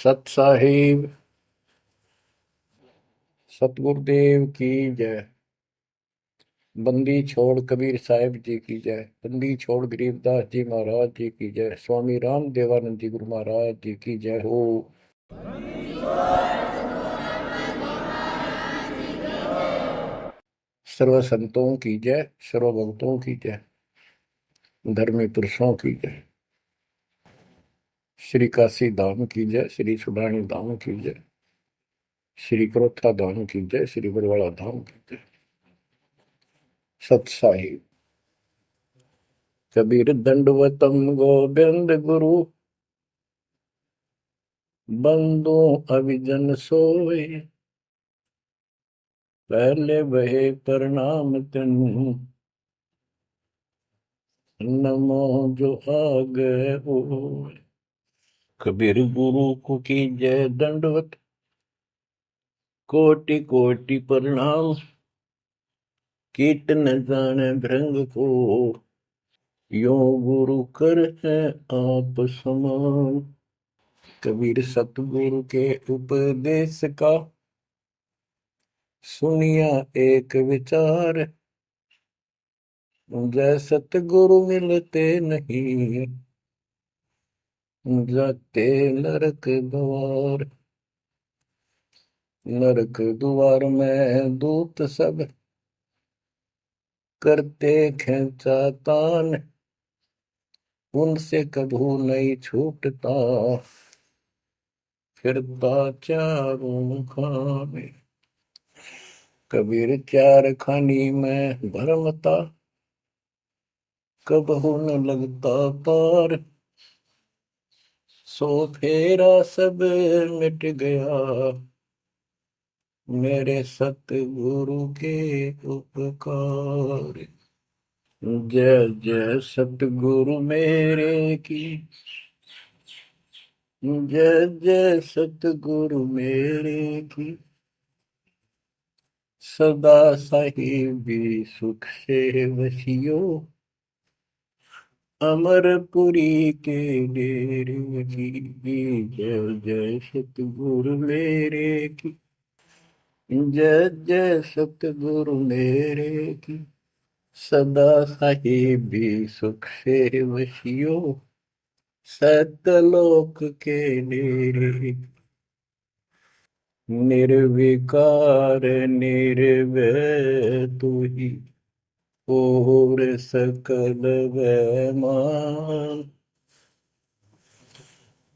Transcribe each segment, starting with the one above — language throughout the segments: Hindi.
सत साहिब सतगुरुदेव की जय। बंदी छोड़ कबीर साहिब जी की जय। बंदी छोड़ गरीबदास जी महाराज जी की जय। स्वामी राम देवानंद जी गुरु महाराज जी की जय हो। सर्व संतों की जय, सर्व भक्तों की जय, धर्मी पुरुषों की जय। श्री काशी धाम की जय, श्री सुडानी धाम की जय, श्री क्रोथा धाम की जय, श्री बरवाड़ा धाम की जय। सत साहिब कबीर दंडवतम गोविंद गुरु, बंदो अभिजन सोए, पहले बहे प्रणाम तिन, नमो जो आगे ओए। कबीर गुरु को की जय दंडवत, कोटि कोटि प्रणाम, कीट न जाने भृंग को, यो गुरु कर है आप समान। कबीर सतगुरु के उपदेश का, सुनिया एक विचार, जय सतगुरु मिलते नहीं, जाते नरक द्वार। नरक द्वार में दूत सब, करते खेचा तान, उनसे कभू नहीं छूटता, फिरता चारों खाने। कबीर चार खानी में भरमता, कबहू न लगता पार, सो फेरा सब मिट गया, मेरे सतगुरु के उपकार। जय जय सतगुरु मेरे की, जय जय सतगुरु मेरे की, सदा साहिबी सुख से वसियो, अमरपुरी के डेरे की। जय जय सतगुरु मेरे की, जय जय सतगुरु मेरे की, सदा साहिबी सुख से वसियो, सतलोक के डेरे। निर्विकार निर्भय तू ही, और सकल वैमान,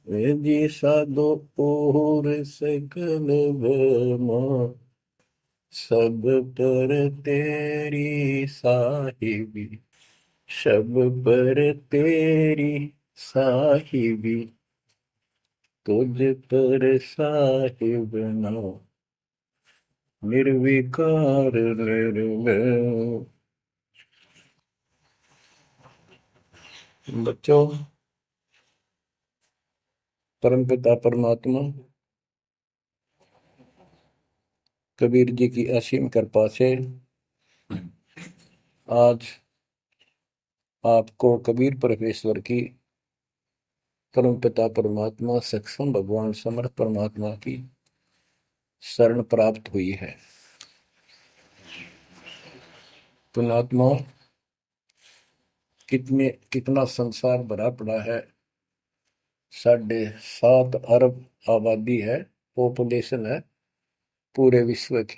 जी साधो और सकल वैमान, सब पर तेरी साहिबी, सब पर तेरी साहिबी, तुझ पर साहिब नाम, निर्विकार निर्भय। बच्चों, परमपिता परमात्मा कबीर जी की असीम कृपा से आज आपको कबीर परमेश्वर की, परमपिता परमात्मा सक्षम भगवान समर्थ परमात्मा की शरण प्राप्त हुई है। पुण्यात्मा, कितना संसार भरा पड़ा है। 7.5 अरब आबादी है, पॉपुलेशन है पूरे विश्व की।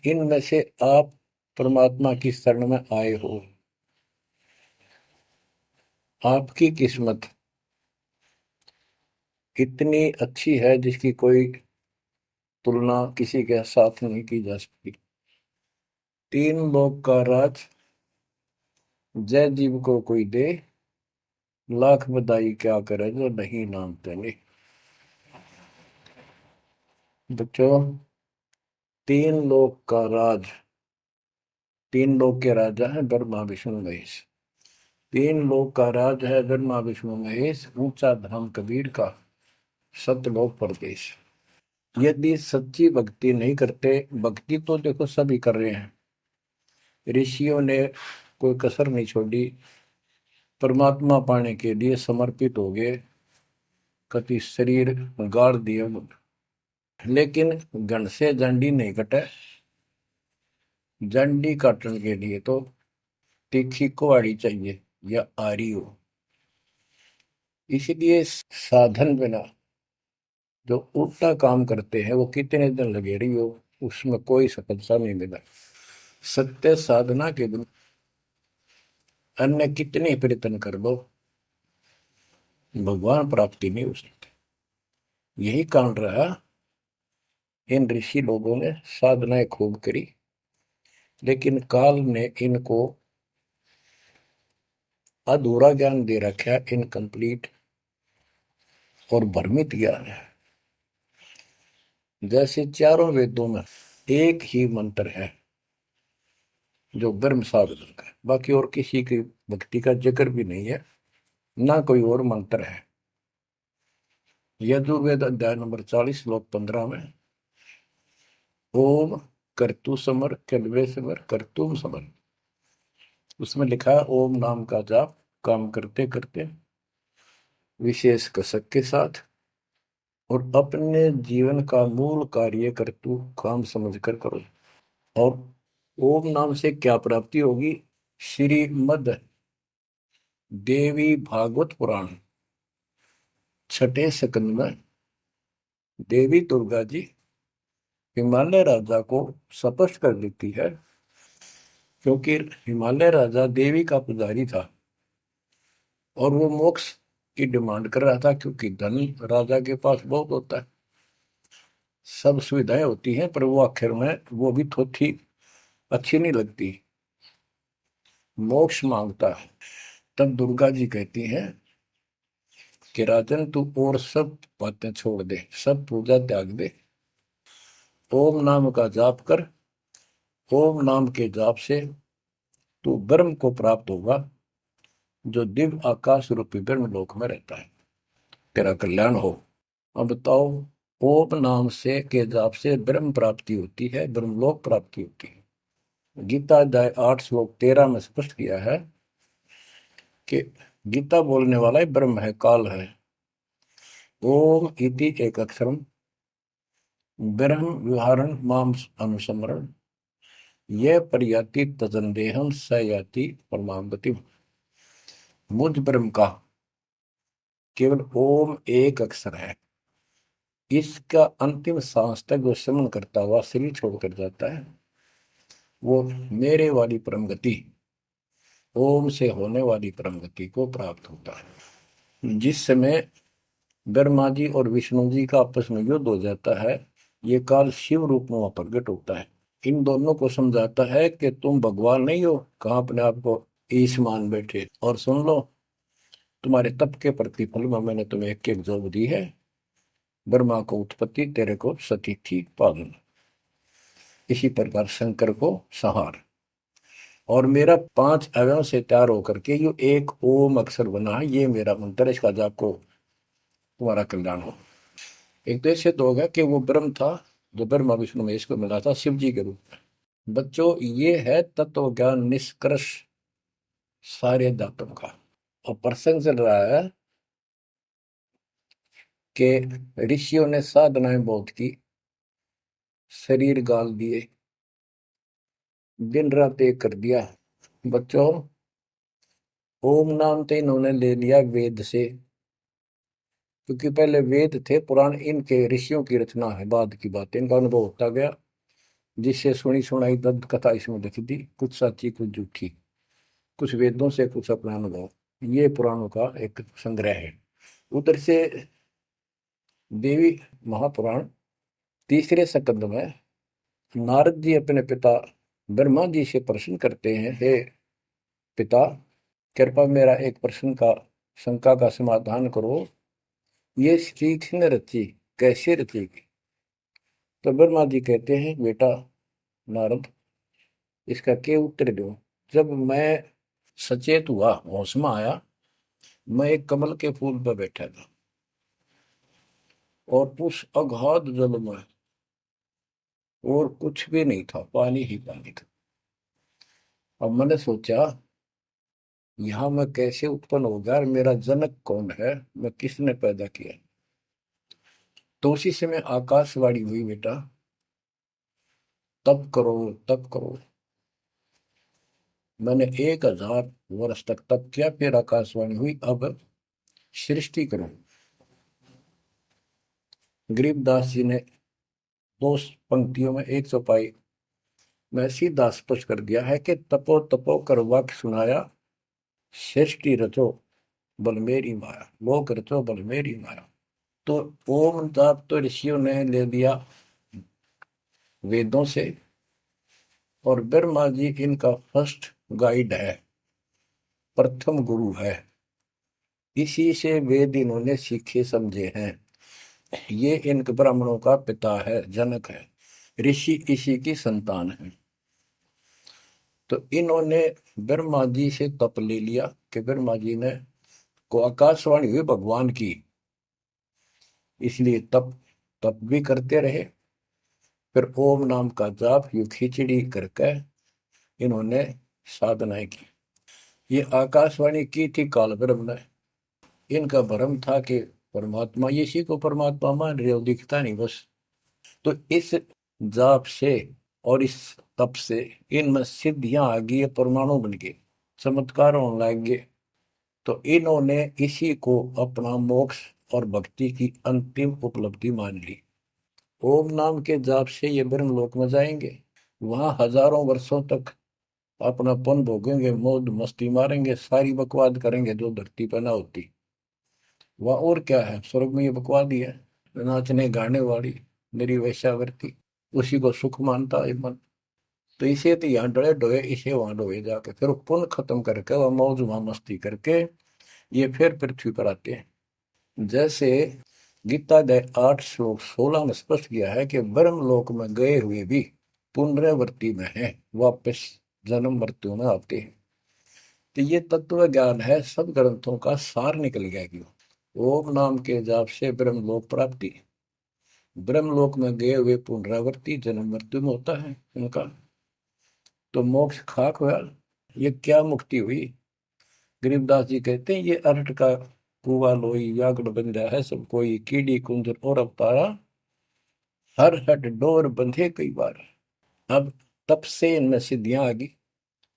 इनमें से आप परमात्मा की शरण में आए हो। आपकी किस्मत इतनी अच्छी है जिसकी कोई तुलना किसी के साथ नहीं की जा सकती। 3 लोक का राज जय जीव को कोई दे, लाख बधाई क्या करे जो नहीं नामते ने। बच्चों, 3 लोक का राज, 3 लोक के राजा है ब्रह्मा विष्णु महेश। 3 लोक का राज है ब्रह्मा विष्णु महेश, ऊंचा धाम कबीर का, सतलोक परदेश। यदि सच्ची भक्ति नहीं करते, भक्ति तो देखो सभी कर रहे हैं, ऋषियों ने कोई कसर नहीं छोड़ी, परमात्मा पाने के लिए समर्पित हो गए, कति शरीर गाड़ दिए, लेकिन घन से जंडी नहीं कटे। जंडी काटने के लिए तो तीखी कुहाड़ी चाहिए या आरी हो। इसलिए साधन बिना जो उल्टा काम करते हैं वो कितने दिन लगे रही हो, उसमें कोई सफलता नहीं मिला। सत्य साधना के बिना अन्य कितने प्रयत्न कर लो, भगवान प्राप्ति नहीं हो सकती। यही कारण रहा, इन ऋषि लोगों ने साधनाएं खूब करी, लेकिन काल ने इनको अधूरा ज्ञान दे रखा, इनकम्प्लीट और भ्रमित ज्ञान है। जैसे चारों वेदों में एक ही मंत्र है जो ब्रह्म साधन का, बाकी और किसी की भक्ति का जिक्र भी नहीं है, ना कोई और मंत्र है। यजुर्वेद अध्याय नंबर 40 श्लोक 15 में ओम कर्तु समर कल्वे समर कर्तुम समर, उसमें लिखा है ओम नाम का जाप काम करते करते विशेष कसक के साथ और अपने जीवन का मूल कार्य कर्तु काम समझकर करो। और ओम नाम से क्या प्राप्ति होगी? श्रीमद देवी भागवत पुराण छठे स्कंद में देवी दुर्गा जी हिमालय राजा को स्पष्ट कर देती है, क्योंकि हिमालय राजा देवी का पुजारी था और वो मोक्ष की डिमांड कर रहा था, क्योंकि धन राजा के पास बहुत होता है, सब सुविधाएं होती हैं, पर वो आखिर में वो भी थोड़ी अच्छी नहीं लगती, मोक्ष मांगता है। तब दुर्गा जी कहती हैं कि राजन तू और सब बातें छोड़ दे, सब पूजा त्याग दे, ओम नाम का जाप कर। ओम नाम के जाप से तू ब्रह्म को प्राप्त होगा, जो दिव्य आकाश रूपी ब्रह्म लोक में रहता है, तेरा कल्याण हो। अब बताओ, ओम नाम से के जाप से ब्रह्म प्राप्ति होती है, ब्रह्मलोक प्राप्ति होती है। गीता अध्याय 8 श्लोक 13 में स्पष्ट किया है कि गीता बोलने वाला ही ब्रह्म है, काल है। ओम इति एक अक्षरम ब्रह्म विहारण माम अनुसमरण ये पर्याति तजंदेहम स याति परमाम गति। मुझ ब्रह्म का केवल ओम एक अक्षर है, इसका अंतिम सांस तक जो श्रवण करता हुआ शरीर छोड़कर जाता है, वो मेरे वाली परम गति, ओम से होने वाली परम गति को प्राप्त होता है। जिस समय ब्रह्मा जी और विष्णु जी का आपस में युद्ध हो जाता है, ये काल शिव रूप में प्रकट होता है, इन दोनों को समझाता है कि तुम भगवान नहीं हो, कहाँ अपने आप को ईश मान बैठे, और सुन लो, तुम्हारे तप के प्रतिफल में मैंने तुम्हें एक एक जोग दी है, ब्रह्मा को उत्पत्ति, तेरे को सती थी पालन। इसी प्रकार शंकर को संहार, और मेरा 5 अवयव से तैयार होकर के ये एक ओम अक्षर बना है, ये मेरा मंत्र, इसका जाप को तुम्हारा कल्याण हो। एक तो ऐसे तो होगा कि वो ब्रह्म था जो ब्रह्मा विष्णु महेश को मिला था शिव जी के रूप में। बच्चों, ये है तत्व ज्ञान निष्कर्ष सारे दातों का। और प्रसंग चल रहा है कि ऋषियों ने साधनाएं बहुत की, शरीर गाल दिए, दिन रात एक कर दिया। बच्चों, ओम नाम तो इन्होंने ले लिया वेद से, क्योंकि पहले वेद थे पुराण, इनके ऋषियों की रचना है, बाद की बात, इनका अनुभव होता गया, जिससे सुनी सुनाई दंत कथा इसमें लिखी थी, कुछ सच्ची कुछ झूठी, कुछ वेदों से कुछ अपना अनुभव, ये पुराणों का एक संग्रह है। उधर से देवी महापुराण तीसरे स्कंद में नारद जी अपने पिता ब्रह्मा जी से प्रश्न करते हैं, हे पिता, कृपा मेरा एक प्रश्न का शंका का समाधान करो, ये सृष्टि किसने रची, कैसे रचेगी? तो ब्रह्मा जी कहते हैं, बेटा नारद, इसका क्या उत्तर दो? जब मैं सचेत हुआ, होश में आया, मैं एक कमल के फूल पर बैठा था और उस अगाध जल में और कुछ भी नहीं था, पानी ही पानी था। अब मैंने सोचा, यहां मैं कैसे उत्पन्न हो गया, मेरा जनक कौन है, मैं किसने पैदा किया? तो उसी समय आकाशवाणी हुई, बेटा तप करो तप करो। मैंने 1000 वर्ष तक तप किया, फिर आकाशवाणी हुई अब सृष्टि करो। गरीबदास जी ने 2 पंक्तियों में एक चौपाई में सीधा स्पष्ट कर दिया है कि तपो तपो कर वाक्य सुनाया, सृष्टि रचो बल मेरी माया, लोक रचो बल मेरी माया। तो ओम जाप तो ऋषियों ने ले लिया वेदों से, और ब्रह्मा जी इनका फर्स्ट गाइड है, प्रथम गुरु है। इसी से वेद इन्होंने सीखे समझे हैं। ये इन ब्राह्मणों का पिता है, जनक है, ऋषि इसी की संतान है। तो इन्होंने ब्रह्मा जी से तप ले लिया कि ब्रह्मा जी ने को आकाशवाणी हुई भगवान की, इसलिए तप तप भी करते रहे। फिर ओम नाम का जाप यू खिचड़ी करके इन्होंने साधनाएं की। ये आकाशवाणी की थी काल ब्रह्म ने। इनका भ्रम था कि परमात्मा, इसी को परमात्मा मान रहे हो, दिखता नहीं बस। तो इस जाप से और इस तप से इनमें सिद्धियां आ गई, परमाणु बन गए, चमत्कार होने लग गए। तो इन्होंने इसी को अपना मोक्ष और भक्ति की अंतिम उपलब्धि मान ली। ओम नाम के जाप से ये ब्रह्मलोक में जाएंगे, वहां हजारों वर्षों तक अपना पन भोगेंगे, मौज मस्ती मारेंगे, सारी बकवाद करेंगे जो धरती पर ना होती। वह और क्या है, स्वर्ग में ये बकवाद ही है, नाचने गाने वाली मेरी वैश्यावृत्ति, उसी को सुख मानता है मन। तो इसे तो यहाँ डरे डोए, इसे वहां डोए जाके, फिर वो पुण्य खत्म करके वह मौज वहां मस्ती करके ये फिर पृथ्वी पर आते हैं। जैसे गीता के 8 श्लोक 16 में स्पष्ट किया है कि ब्रह्म लोक में गए हुए भी पुनरावृत्ति में है, वापस जन्म मृत्यु में आते हैं। तो ये तत्व ज्ञान है, सब ग्रंथों का सार निकल गया क्यों। ओम नाम के जाप से ब्रह्मलोक प्राप्ति, ब्रह्मलोक में गए हुए पुनरावृत्ति जन्म मृत्यु में होता है उनका। तो मोक्ष खाक हुआ, ये क्या मुक्ति हुई। गरीबदास जी कहते हैं ये अरट का कुआ लोई व्याकुल बंधा है सब कोई, कीड़ी कुंजर और अवतारा, हर हट डोर बंधे कई बार। अब तब से इनमें सिद्धियां आ गई।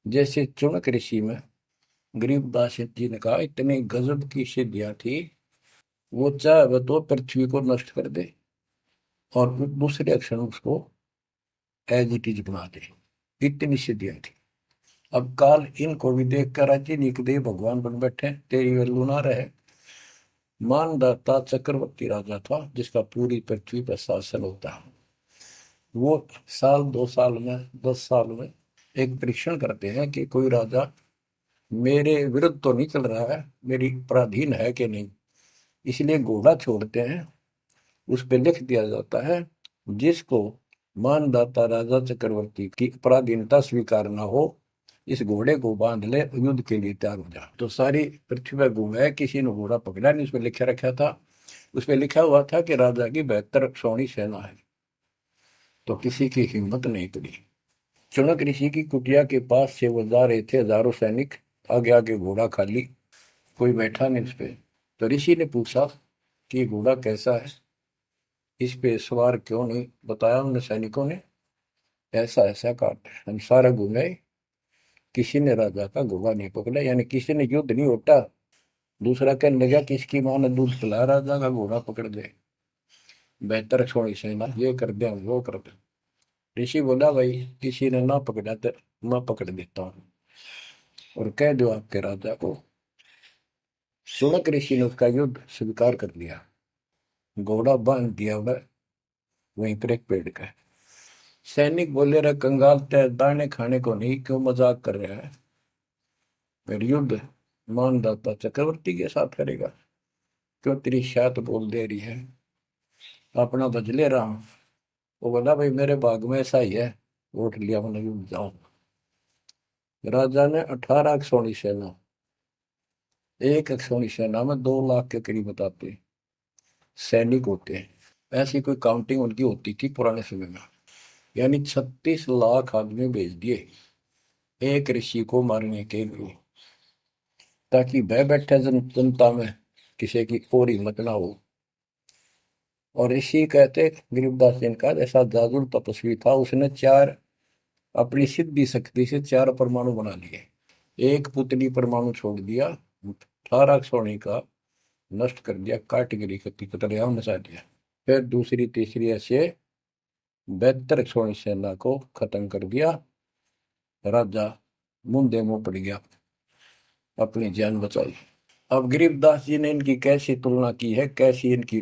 जैसे चुनक ऋषि में गरीबदास जी ने कहा इतनी गजब की सिद्धियां थी, वो चाहे वह तो पृथ्वी को नष्ट कर दे और दूसरे क्षण उसको एज इट इज बना दे, इतनी सिद्धियां थी। अब काल इनको भी देख कर राजी निकदे भगवान बन बैठे, तेरी वैल्यू ना रहे। मानदाता चक्रवर्ती राजा था जिसका पूरी पृथ्वी पर शासन होता है। वो साल 2 साल में 10 साल में एक परीक्षण करते हैं कि कोई राजा मेरे विरुद्ध तो नहीं चल रहा है, मेरी पराधीन है कि नहीं। इसलिए घोड़ा छोड़ते हैं, उस पर लिख दिया जाता है जिसको मानदाता राजा चक्रवर्ती की पराधीनता स्वीकार ना हो, इस घोड़े को बांध ले, युद्ध के लिए तैयार हो जा। तो सारी पृथ्वी पर घूमे, किसी ने घोड़ा पकड़ा नहीं। उस पर लिखा रखा था, उस पर लिखा हुआ था कि राजा की 72 सौणी सेना है। तो किसी की हिम्मत नहीं पड़ी। चुनक ऋषि की कुटिया के पास से वो जा रहे थे, हजारों सैनिक, आगे आगे घोड़ा खाली, कोई बैठा नहीं उस पे। तो ऋषि ने पूछा कि ये घोड़ा कैसा है, इस पे सवार क्यों नहीं। बताया उन सैनिकों ने, ऐसा ऐसा काट हम सारा घूमे, किसी ने राजा का घोड़ा नहीं पकड़ा, यानी किसी ने युद्ध नहीं उठा। दूसरा कहने लगा किसकी माँ ने दूध पिला, राजा का घोड़ा पकड़ दे, बेहतर छोड़ी सेना, ये कर दे वो कर दे। ऋषि बोला भाई किसी ने ना पकड़ा तो मैं पकड़ देता हूँ और कह दो आपके राजा को। सुनक ऋषि ने उसका युद्ध स्वीकार कर लिया, घोड़ा बांध दिया उधर वहीं पर एक पेड़ का। सैनिक बोले रहे कंगाल तय दाने खाने को नहीं, क्यों मजाक कर रहा है, फिर युद्ध मानदाता चक्रवर्ती के साथ करेगा, क्यों तेरी शायद बोल दे रही है, अपना बज ले रहा हूं। वो बोला भाई मेरे भाग में ऐसा ही है, वोट लिया मैंने युद्ध जाऊं। राजा ने 18 सोनी सेना, एक सोनी सेना में 2 लाख के करीब बताते सैनिक होते हैं, ऐसी कोई काउंटिंग उनकी होती थी पुराने समय में। यानी 36 लाख आदमी भेज दिए एक ऋषि को मारने के लिए, ताकि भय बैठे जनता में किसी की और हिम्मत ना हो। और ऋषि कहते गरीबदास जी ने कहा ऐसा जादू तपस्वी था, उसने चार अपनी सिद्धि शक्ति से चार परमाणु बना लिए। एक पुतली परमाणु छोड़ दिया, 18 सोने का नष्ट कर दिया, कैटेगरी की कतलेआम मचा दिया। फिर दूसरी तीसरी ऐसे 72 सोनी सेना को खत्म कर दिया। राजा मुंदे मुंह पड़ गया, अपनी जान बचाई। अब गरीबदास जी ने इनकी कैसी तुलना की है, कैसी इनकी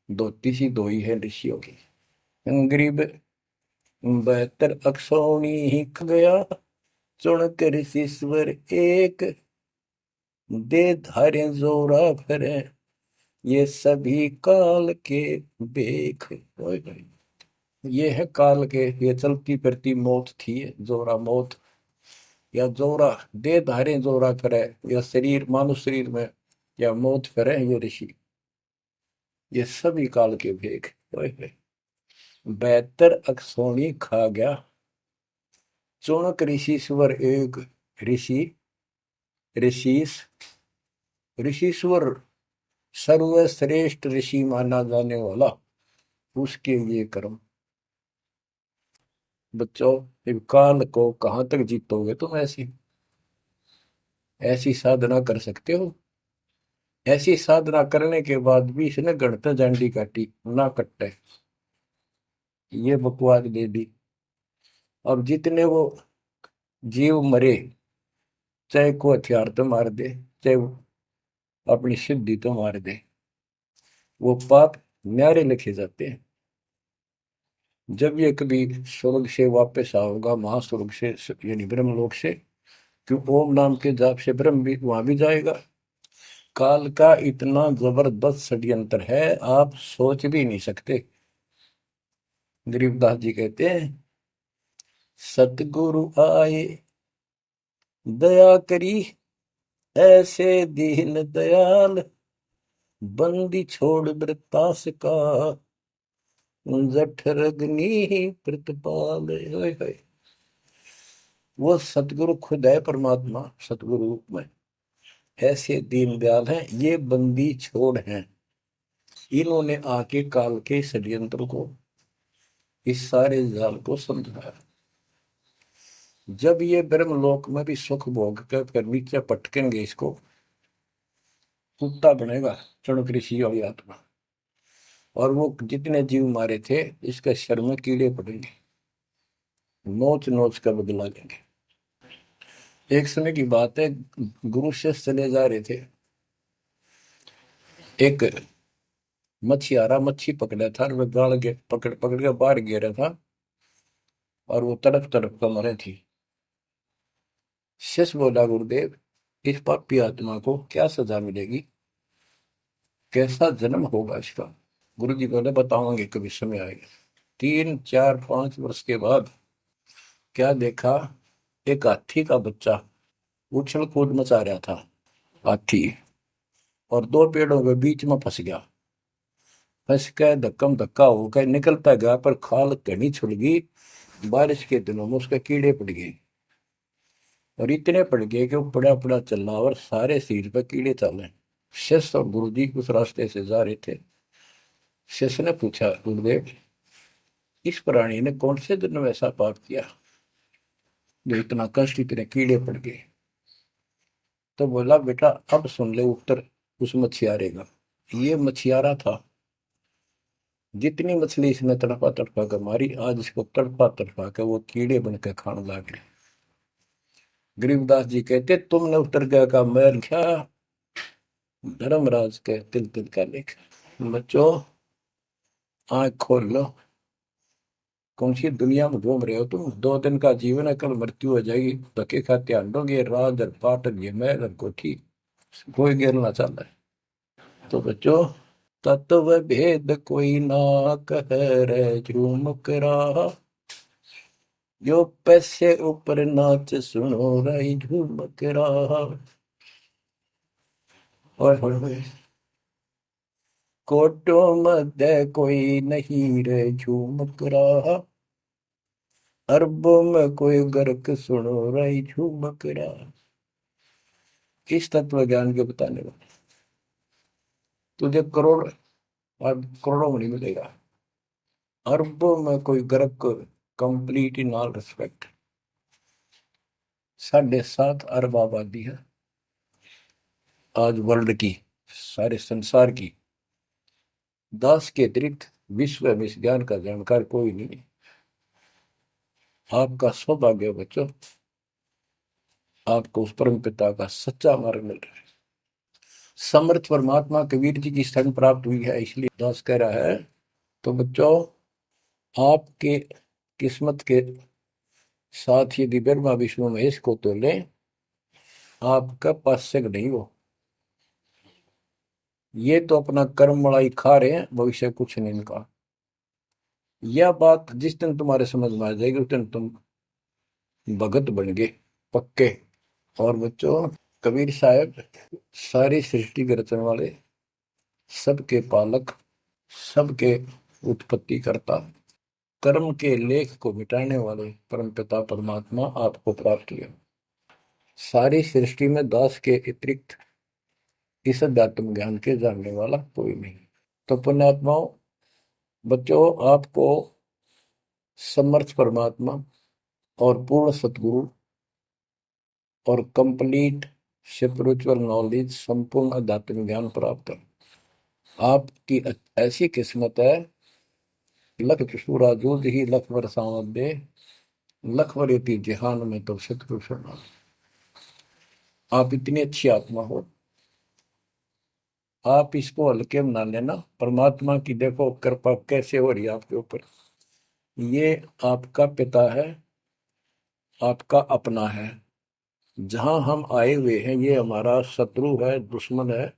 दोती सी दोई है ऋषियों की। गरीब 72 अक्षौणी ही गया, चुन कर ईश्वर एक, दे धारे जोरा फिरे, ये सभी काल के बेख। ये है काल के, ये चलती फिरती मौत थी, जोरा मौत, या जोरा दे धारे जोरा करे, या शरीर मानुष शरीर में या मौत करे ये ऋषि, ये सभी काल के भेख। 72 अक्षौणी खा गया, चुनक ऋषिश्वर एक। ऋषि ऋषिस ऋषिश्वर सर्वश्रेष्ठ ऋषि माना जाने वाला, उसके ये कर्म। बच्चों, इस काल को कहां तक जीतोगे तुम? ऐसी ऐसी साधना कर सकते हो? ऐसी साधना करने के बाद भी इसने गणत झंडी काटी ना कट्टे, ये बकवास दे दी। अब जितने वो जीव मरे, चाहे को हथियार तो मार दे, चाहे वो अपनी सिद्धि तो मार दे, वो पाप न्यारे लिखे जाते हैं। जब ये कभी स्वर्ग से वापस आओगा, महास्वर्ग से यानी ब्रह्मलोक से, क्यों ओम नाम के जाप से ब्रह्म भी वहां भी जाएगा। काल का इतना जबरदस्त षड्यंत्र है, आप सोच भी नहीं सकते। गरीबदास जी कहते हैं, सतगुरु आए दया करी, ऐसे दीन दयाल, बंदी छोड़ वृतास का, जठर अग्नि प्रतिपाल। वो सतगुरु खुद है, परमात्मा सतगुरु रूप में, ऐसे दीन दयाल हैं, ये बंदी छोड़ हैं। इन्होंने आके काल के षड्यंत्र को, इस सारे जाल को समझाया। जब ये ब्रह्मलोक में भी सुख भोग कर नीचे पटकेंगे, इसको कुत्ता बनेगा चणक ऋषि वाली आत्मा, और वो जितने जीव मारे थे इसके शर में कीड़े पड़ेंगे, नोच नोच कर बदला लेंगे। एक समय की बात है, गुरु शिष्य चले जा रहे थे, एक मछियारा मच्छी पकड़ा था, और वह गाड़ के पकड़ पकड़ के बाहर गिरा था, और वो तड़प तड़प कर मरे थी। शिष्य बोला, गुरुदेव इस पापी आत्मा को क्या सजा मिलेगी, कैसा जन्म होगा इसका? गुरु जी बोले, बताओगे कभी समय आएगा। 3 4 5 वर्ष के बाद क्या देखा, एक हाथी का बच्चा उछल कूद मचा रहा था, हाथी, और दो पेड़ों के बीच में फंस गया। फंस के धक्कम धक्का होकर निकलता गया, पर खाल घनी छुड़ गई। बारिश के दिनों में उसके कीड़े पड़ गए, और इतने पड़ गए कि वो पड़ा पड़ा चल रहा, और सारे शरीर पर कीड़े चले। शिष्य और गुरु जी उस रास्ते से जा रहे थे। शिष्य ने पूछा, गुरुदेव इस प्राणी ने कौन से दिन में ऐसा पाप किया जो इतना कष्ट, इतने कीड़े पड़ गए? तो बोला, बेटा अब सुन ले उत्तर उस मछियारे का। ये मछियारा था, जितनी मछली इसने तड़पा तड़पा कर मारी, आज इसको तड़पा तड़पा कर वो कीड़े बनकर खाने लगे। गरीबदास जी कहते, तुमने उत्तर का मैल क्या, धर्मराज के तिल तिल का लेख। बच्चों आंख खोल लो, कौन सी दुनिया में घूम रहे हो तुम? 2 दिन का जीवन है, कल मृत्यु हो जाएगी। धक्के खाते आंडोगे, राज और पाट और ये महल और कोठी, कोई गिरना चाहता है। तो बच्चों, तत्व भेद कोई ना कह रे झूमक रहा, जो पैसे ऊपर नाच सुनो रही झूमक रहा। ओए कोटो मध्य कोई नहीं रे झूमक रहा, अरबों में कोई गर्क सुनो रही झूमक रहा। इस तत्व ज्ञान के बताने वाले, तुझे करोड़ और करोड़ों में नहीं मिलेगा, अरबों में कोई ग्रह को, कंप्लीट इन ऑल रिस्पेक्ट। 7.5 अरब आबादी है आज वर्ल्ड की, सारे संसार की। 10 के अतिरिक्त विश्व में इस ज्ञान का जानकार कोई नहीं है। आपका सौभाग्य बच्चों, आपको उस परम पिता का सच्चा मार्ग मिल रहा है। समर्थ परमात्मा कबीर जी की शरण प्राप्त हुई है, इसलिए दास कह रहा है। तो बच्चों, आपके किस्मत के साथ यदि ब्रह्मा विष्णु महेश को तो ले, आपका पास्यक नहीं हो। ये तो अपना कर्म मलाई खा रहे हैं, भविष्य कुछ नहीं इनका। यह बात जिस दिन तुम्हारे समझ में आ जाएगी, उस दिन तुम भगत बन गए पक्के। और बच्चों, कबीर साहब सारी सृष्टि के रचने वाले, सबके पालक, सबके उत्पत्ति करता, कर्म के लेख को मिटाने वाले परमपिता परमात्मा आपको प्राप्त हुए। सारी सृष्टि में दास के अतिरिक्त इस अध्यात्म ज्ञान के जानने वाला कोई नहीं। तो पुण्यात्माओं, बच्चों, आपको समर्थ परमात्मा और पूर्ण सतगुरु और कंप्लीट स्पिरिचुअल नॉलेज, संपूर्ण अध्यात्म ज्ञान प्राप्त है। आपकी ऐसी किस्मत है, लख चुसूरा जूझ ही लख बरसावत दे, लख वरेती जिहान में तो सतगुरु शरणा। आप इतनी अच्छी आत्मा हो, आप इसको हल्के में ना लेना। परमात्मा की देखो कृपा कैसे हो रही है आपके ऊपर। ये आपका पिता है, आपका अपना है। जहां हम आए हुए हैं, ये हमारा शत्रु है, दुश्मन है।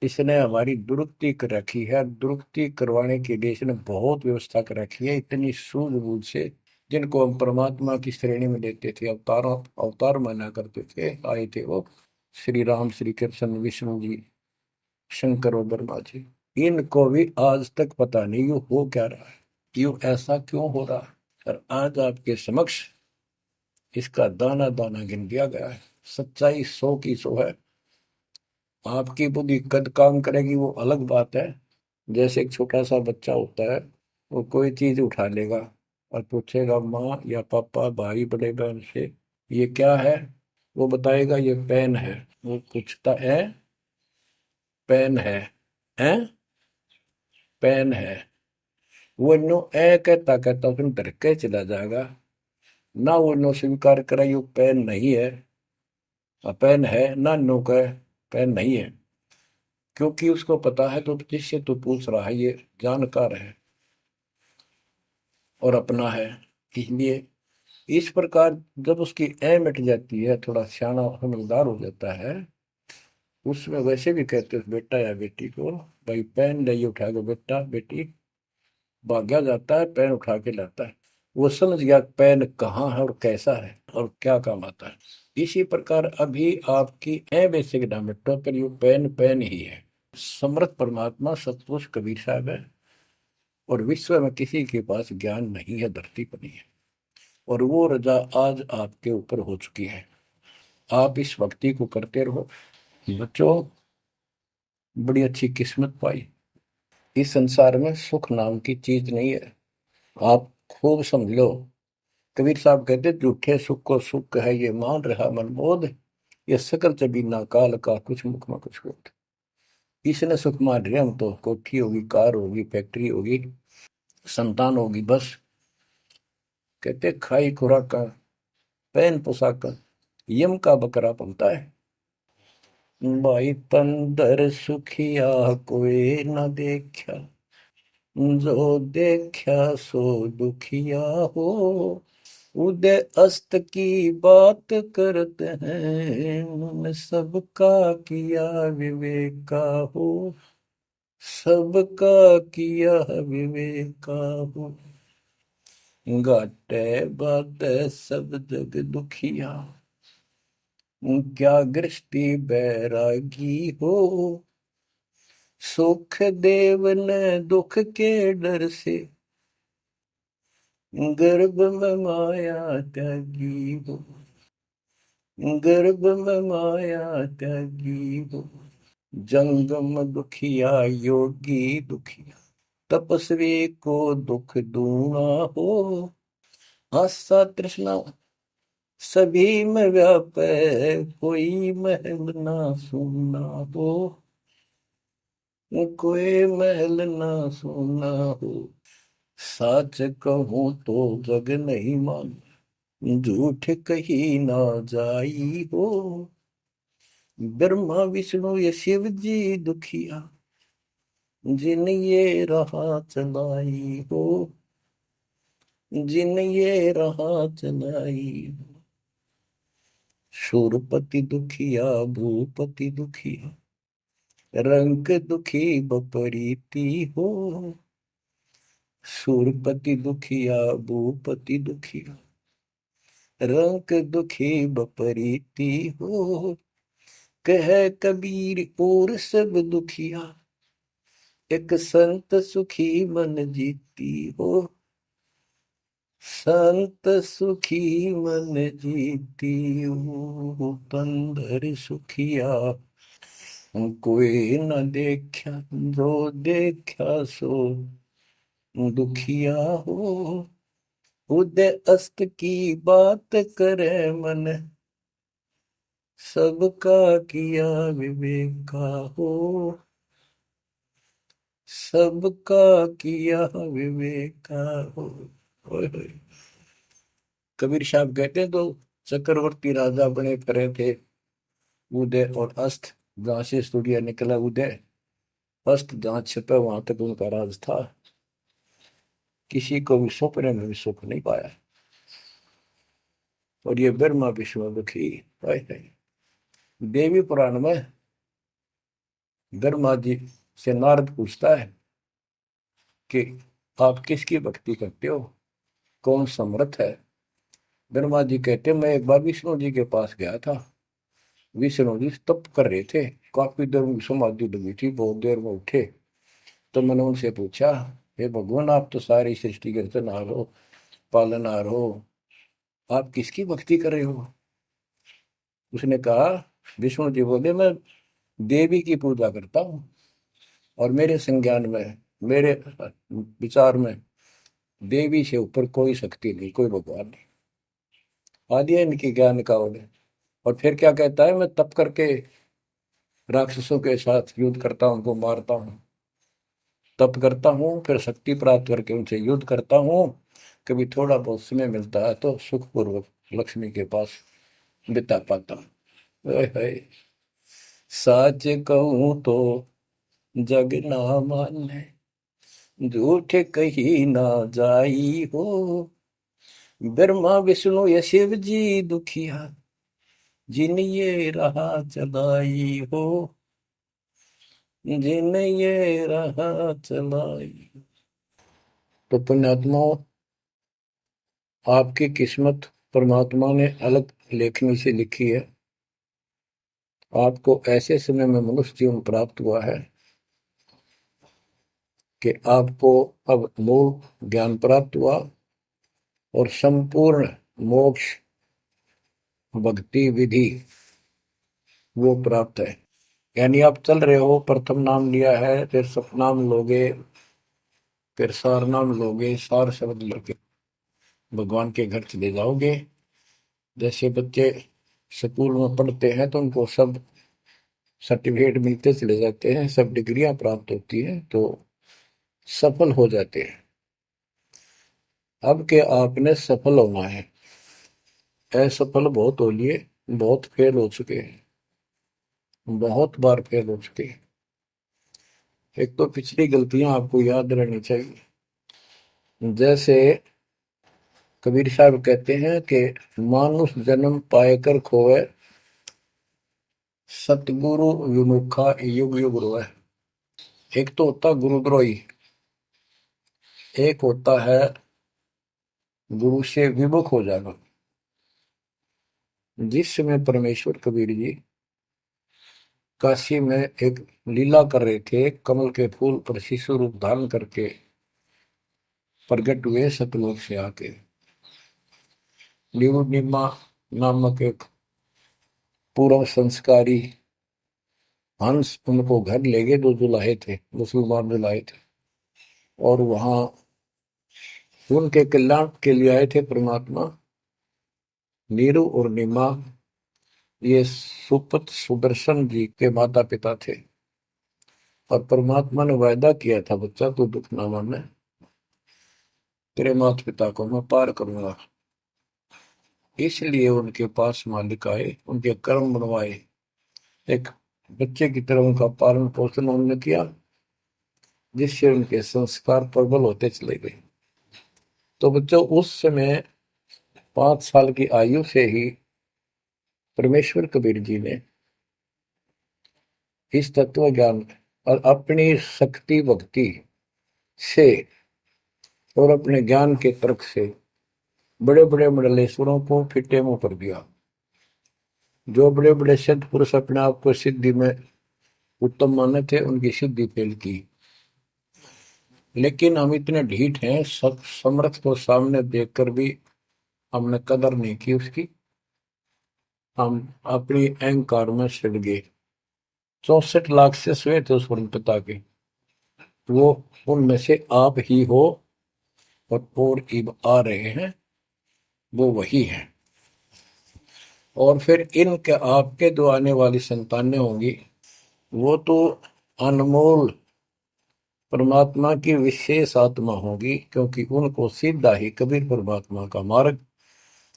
इसने हमारी दुरुक्ति कर रखी है। दुरुक्ति करवाने के लिए इसने बहुत व्यवस्था कर रखी है, इतनी सूझबूझ से। जिनको हम परमात्मा की श्रेणी में लेते थे, अवतारों अवतार माना करते थे, आए थे वो श्री राम, श्री कृष्ण, विष्णु जी, शंकर और ब्रह्मा जी। इनको भी आज तक पता नहीं ये हो क्या रहा है, क्यों ऐसा क्यों हो रहा है। और आज आपके समक्ष इसका दाना दाना गिन दिया गया है। सच्चाई 100 की 100 है। आपकी बुद्धि कद काम करेगी वो अलग बात है। जैसे एक छोटा सा बच्चा होता है, वो कोई चीज उठा लेगा और पूछेगा माँ या पापा, भाई, बड़े बहन से, ये क्या है। वो बताएगा ये पेन है। वो पूछता है, पेन है पेन है। वो नो ए कहता कहता फिर डर के चला जाएगा। ना वो नो स्वीकार करे ये पेन नहीं है, पेन है, ना नो कहे पेन नहीं है। क्योंकि उसको पता है तो जिससे तू पूछ रहा है ये जानकार है और अपना है। इसलिए इस प्रकार जब उसकी ए मिट जाती है, थोड़ा सियाना समझदार हो जाता है, उसमें वैसे भी कहते हैं बेटा या बेटी को, भाई पेन नहीं उठा के बेटा बेटी, भाग्या जाता है पेन उठा के लाता है। वो समझ गया पेन कहाँ है और कैसा है और क्या काम आता है। इसी प्रकार अभी आपकी ए बेसिक डायमेट्रो पर ये पेन पेन ही है। समर्थ परमात्मा सतपुरुष कबीर साहब है, और विश्व में किसी के पास ज्ञान नहीं है, धरती पर नहीं है। और वो रजा आज आपके ऊपर हो चुकी है। आप इस भक्ति को करते रहो बच्चों। बड़ी अच्छी किस्मत पाई। इस संसार में सुख नाम की चीज नहीं है, आप खूब समझ लो। कबीर साहब कहते झूठे सुख को सुख है ये मान रहा मनमोद, ये सकल चबीना काल का कुछ मुख में कुछ बोध। इसने सुख मान रहे हम तो, कोठी होगी, कार होगी, फैक्ट्री होगी, संतान होगी, बस। कहते खाई खुराक, पहन पोशाक, यम का बकरा पलता है। भाई तंदर सुखिया कोई न देखा, जो देखा सो दुखिया हो। उदय अस्त की बात करते हैं, उन्होंने सबका किया विवेका हो, सबका किया विवेका हो। घाटे बात सब जग दुखिया, क्या गृष्टि बैरागी हो। सुख देव ने दुख के डर से, गर्भ में माया त्यागी हो, गर्भ में माया त्यागी हो। जंगम दुखिया योगी दुखिया, तपस्वी को दुख दूना हो। आशा तृष्णा सभी में व्यापे, कोई महल ना सुना हो। कोई महल ना सुना हो। सच कहूं तो जग नहीं मान, झूठ कही ना जाई हो। ब्रह्मा विष्णु ये शिव जी दुखिया, जिन ये राह चलाई हो। जिन ये राह चलाई हो। शूरपति दुखिया भूपति दुखिया, रंग दुखी बपरीती हो। शूरपति दुखिया भूपति दुखिया, रंग दुखी बपरीती हो। कह कबीर और सब दुखिया, एक संत सुखी मन जीती हो। संत सुखी मन जीती हो। तंदर सुखिया कोई न देखा, जो देखा सो दुखिया हो। उदय अस्त की बात करे मन, सबका किया विवेका हो। सबका किया विवेका हो। ओए होए। कबीर साहब कहते हैं तो चक्रवर्ती राजा बने करे थे। उदय और अस्त, जहां से सूर्य निकला उदय, अस्त जहां छिपे वहां तक उनका राज था। किसी को भी सपने में भी सुख नहीं पाया। और ये ब्रह्मा विष्णु दुखी है। देवी पुराण में ब्रह्मा जी से नारद पूछता है कि आप किसकी भक्ति करते हो, कौन समर्थ है। ब्रह्मा जी कहते मैं एक बार विष्णु जी के पास गया था। विष्णु जी तप कर रहे थे, काफी देर उनकी समाधि लगी थी, बहुत देर में उठे। तो मैंने उनसे पूछा, हे भगवान आप तो सारी सृष्टि के रचनहार हो, पालनहार हो, आप किसकी भक्ति कर रहे हो। उसने कहा, विष्णु जी बोले मैं देवी की पूजा करता हूँ, और मेरे संज्ञान में, मेरे विचार में देवी से ऊपर कोई शक्ति नहीं, कोई भगवान नहीं। आदि है इनकी ज्ञान का उदय। और फिर क्या कहता है, मैं तप करके राक्षसों के साथ युद्ध करता हूँ, उनको मारता हूँ, तप करता हूँ, फिर शक्ति प्राप्त करके उनसे युद्ध करता हूँ। कभी थोड़ा बहुत समय मिलता है तो सुखपूर्वक लक्ष्मी के पास बिता पाता हूँ। सच कहूँ तो जग ना माने, झूठ कही ना जाई हो। ब्रह्मा विष्णु ये शिव जी दुखिया, जिन ये राह चलाई हो। जिन ये राह चलाई। तो पुण्यात्माओं, आपकी किस्मत परमात्मा ने अलग लेखनी से लिखी है। आपको ऐसे समय में मनुष्य जीवन प्राप्त हुआ है कि आपको अब मूल ज्ञान प्राप्त हुआ और संपूर्ण मोक्ष भक्ति विधि वो प्राप्त है। यानी आप चल रहे हो, प्रथम नाम लिया है, फिर सतनाम लोगे, फिर सार नाम लोगे, सार शब्द लेके भगवान के घर चले जाओगे। जैसे बच्चे स्कूल में पढ़ते हैं तो उनको सब सर्टिफिकेट मिलते चले जाते हैं, सब डिग्रियां प्राप्त होती हैं, तो सफल हो जाते हैं। अब के आपने सफल होना है। असफल बहुत हो लिए, बहुत फेल हो चुके हैं, बहुत बार फेल हो चुके हैं। एक तो पिछली गलतियां आपको याद रहनी चाहिए। जैसे कबीर साहब कहते हैं कि मानुष जन्म पाएकर खोए, सतगुरु विमुखा युग युग रोए। एक तो होता गुरुद्रोही, एक होता है गुरु से विमुख हो जाना। जिस समय परमेश्वर कबीर जी काशी में एक लीला कर रहे थे, कमल के फूल पर शिशु रूप धारण करके प्रकट हुए सतलोक से आके। निमा नामक एक पूर्व संस्कारी हंस उनको घर ले गए, जो जुलाहे थे, मुसलमान जुलाहे थे, और वहां उनके कल्याण के लिए आए थे परमात्मा। नीरू और नीमा ये सुपत सुदर्शन जी के माता पिता थे, और परमात्मा ने वायदा किया था, बच्चा तू दुख ना माने, तेरे माता पिता को मैं पार करूंगा। इसलिए उनके पास मालिक आए, उनके कर्म बनवाए, एक बच्चे की तरह उनका पालन पोषण उन्होंने किया, जिससे उनके संस्कार प्रबल होते चले गए। तो बच्चों, उस समय 5 साल की आयु से ही परमेश्वर कबीर जी ने इस तत्व ज्ञान और अपनी शक्ति भक्ति से और अपने ज्ञान के तर्क से बड़े बड़े मंडलेश्वरों को फिटे मुंह कर दिया। जो बड़े बड़े सिद्ध पुरुष अपने आप को सिद्धि में उत्तम माने थे, उनकी सिद्धि फेल की। लेकिन हम इतने ढीठ हैं, समर्थ को सामने देखकर भी हमने कदर नहीं की उसकी। हम अपनी अहंकार में सड़ गए। 64 लाख से हुए थे उस पिता के, वो उनमें से आप ही हो, और इब आ रहे हैं, वो वही है। और फिर इनके आपके जो आने वाली संतानें होंगी, वो तो अनमोल परमात्मा की विशेष आत्मा होगी, क्योंकि उनको सीधा ही कबीर परमात्मा का मार्ग,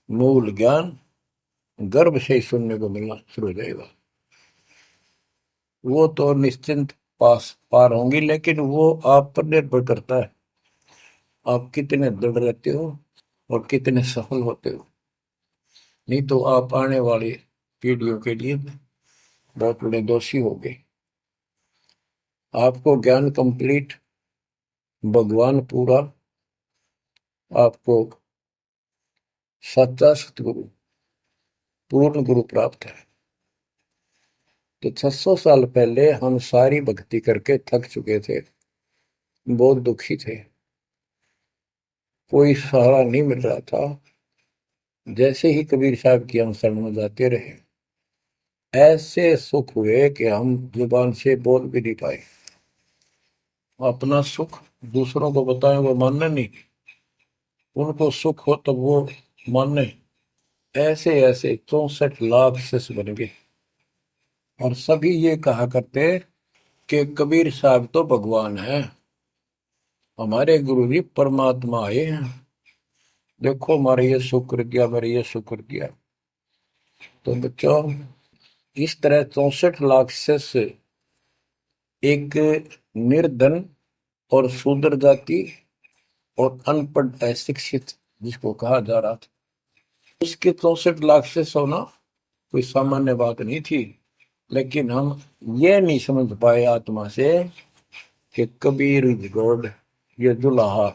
मूल ज्ञान गर्भ से ही सुनने को मिलना शुरू हो जाएगा। वो तो निश्चिंत पास पार होंगी, लेकिन वो आप पर निर्भर करता है, आप कितने दृढ़ रहते हो और कितने सफल होते हो। नहीं तो आप आने वाली पीढ़ियों के लिए बहुत बड़े दोषी हो गए। आपको ज्ञान कंप्लीट, भगवान पूरा, आपको सच्चा सतगुरु, पूर्ण गुरु प्राप्त है। तो 600 साल पहले हम सारी भक्ति करके थक चुके थे, बहुत दुखी थे, कोई सहारा नहीं मिल रहा था। जैसे ही कबीर साहब की हम शरण में जाते रहे, ऐसे सुख हुए कि हम जुबान से बोल भी नहीं पाए। अपना सुख दूसरों को बताएं, वो मानने नहीं, उनको सुख हो तब वो माने। ऐसे ऐसे 64 लाख शिष्य बन गए, और सभी ये कहा करते कि कबीर साहब तो भगवान है, हमारे गुरु जी परमात्मा आए हैं, देखो हमारे ये शुक्र किया, हमारे ये शुक्र किया। तो बच्चों, इस तरह 64 लाख शिष्य एक निर्धन और शूद्र जाति और अनपढ़ अशिक्षित जिसको कहा जा रहा था, उसके 64 लाख शिष्य होना कोई सामान्य बात नहीं थी। लेकिन हम ये नहीं समझ पाए आत्मा से कि कबीर इज गॉड, ये दुल्हा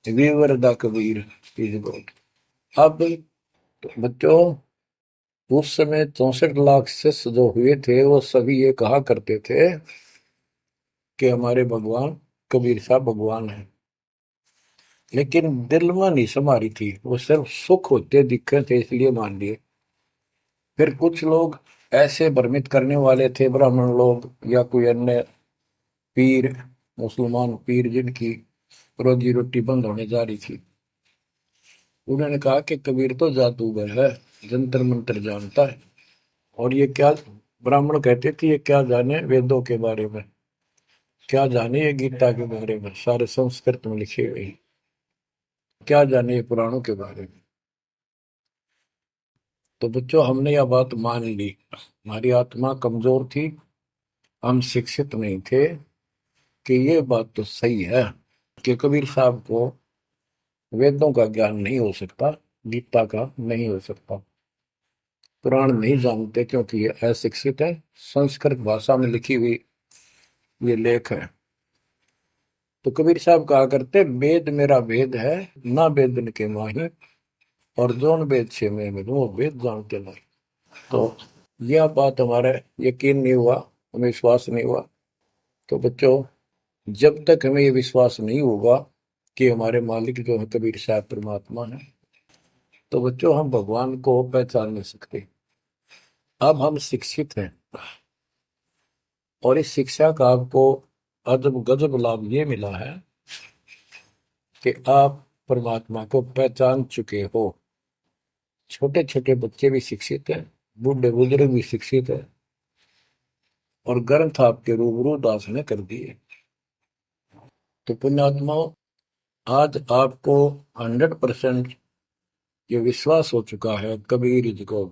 weaver the Kabir is God. अब तो बच्चों, उस समय 64 लाख शिष्य जो हुए थे, वो सभी ये कहा करते थे कि हमारे भगवान कबीर साहब भगवान है। लेकिन दिल में नहीं समारी थी, वो सिर्फ सुख होते दिखे थे इसलिए मान लिए। फिर कुछ लोग ऐसे भ्रमित करने वाले थे, ब्राह्मण लोग या कोई अन्य पीर, मुसलमान पीर जिनकी रोजी रोटी बंद होने जा रही थी, उन्होंने कहा कि कबीर तो जादूगर है, जंतर मंत्र जानता है, और ये क्या, ब्राह्मण कहते थे ये क्या जाने वेदों के बारे में, क्या जाने ये गीता के बारे में, सारे संस्कृत में लिखे हुए, क्या जाने ये पुराणों के बारे में। तो बच्चों, हमने यह बात मान ली, हमारी आत्मा कमजोर थी, हम शिक्षित नहीं थे कि ये बात तो सही है कि कबीर साहब को वेदों का ज्ञान नहीं हो सकता, गीता का नहीं हो सकता, पुराण नहीं जानते क्योंकि ये अशिक्षित है, संस्कृत भाषा में लिखी हुई ये लेख है। तो कबीर साहब कहा करते, वेद मेरा वेद है, ना वेदन के माही, और जोन वेद से मैं मिलूं वो वेद जानते नहीं। तो यह बात हमारे यकीन नहीं हुआ, हमें विश्वास नहीं हुआ। तो बच्चों, जब तक हमें ये विश्वास नहीं होगा कि हमारे मालिक जो है कबीर साहब परमात्मा है, तो बच्चों हम भगवान को पहचान नहीं सकते। अब हम शिक्षित हैं, और इस शिक्षा का आपको अजब गजब लाभ ये मिला है कि आप परमात्मा को पहचान चुके हो। छोटे छोटे बच्चे भी शिक्षित हैं, बूढ़े बुजुर्ग भी शिक्षित है, और ग्रंथ आपके रूबरू दास ने कर दिए। तो पुण्यात्माओं, आज आपको 100% ये विश्वास हो चुका है कबीर जी को।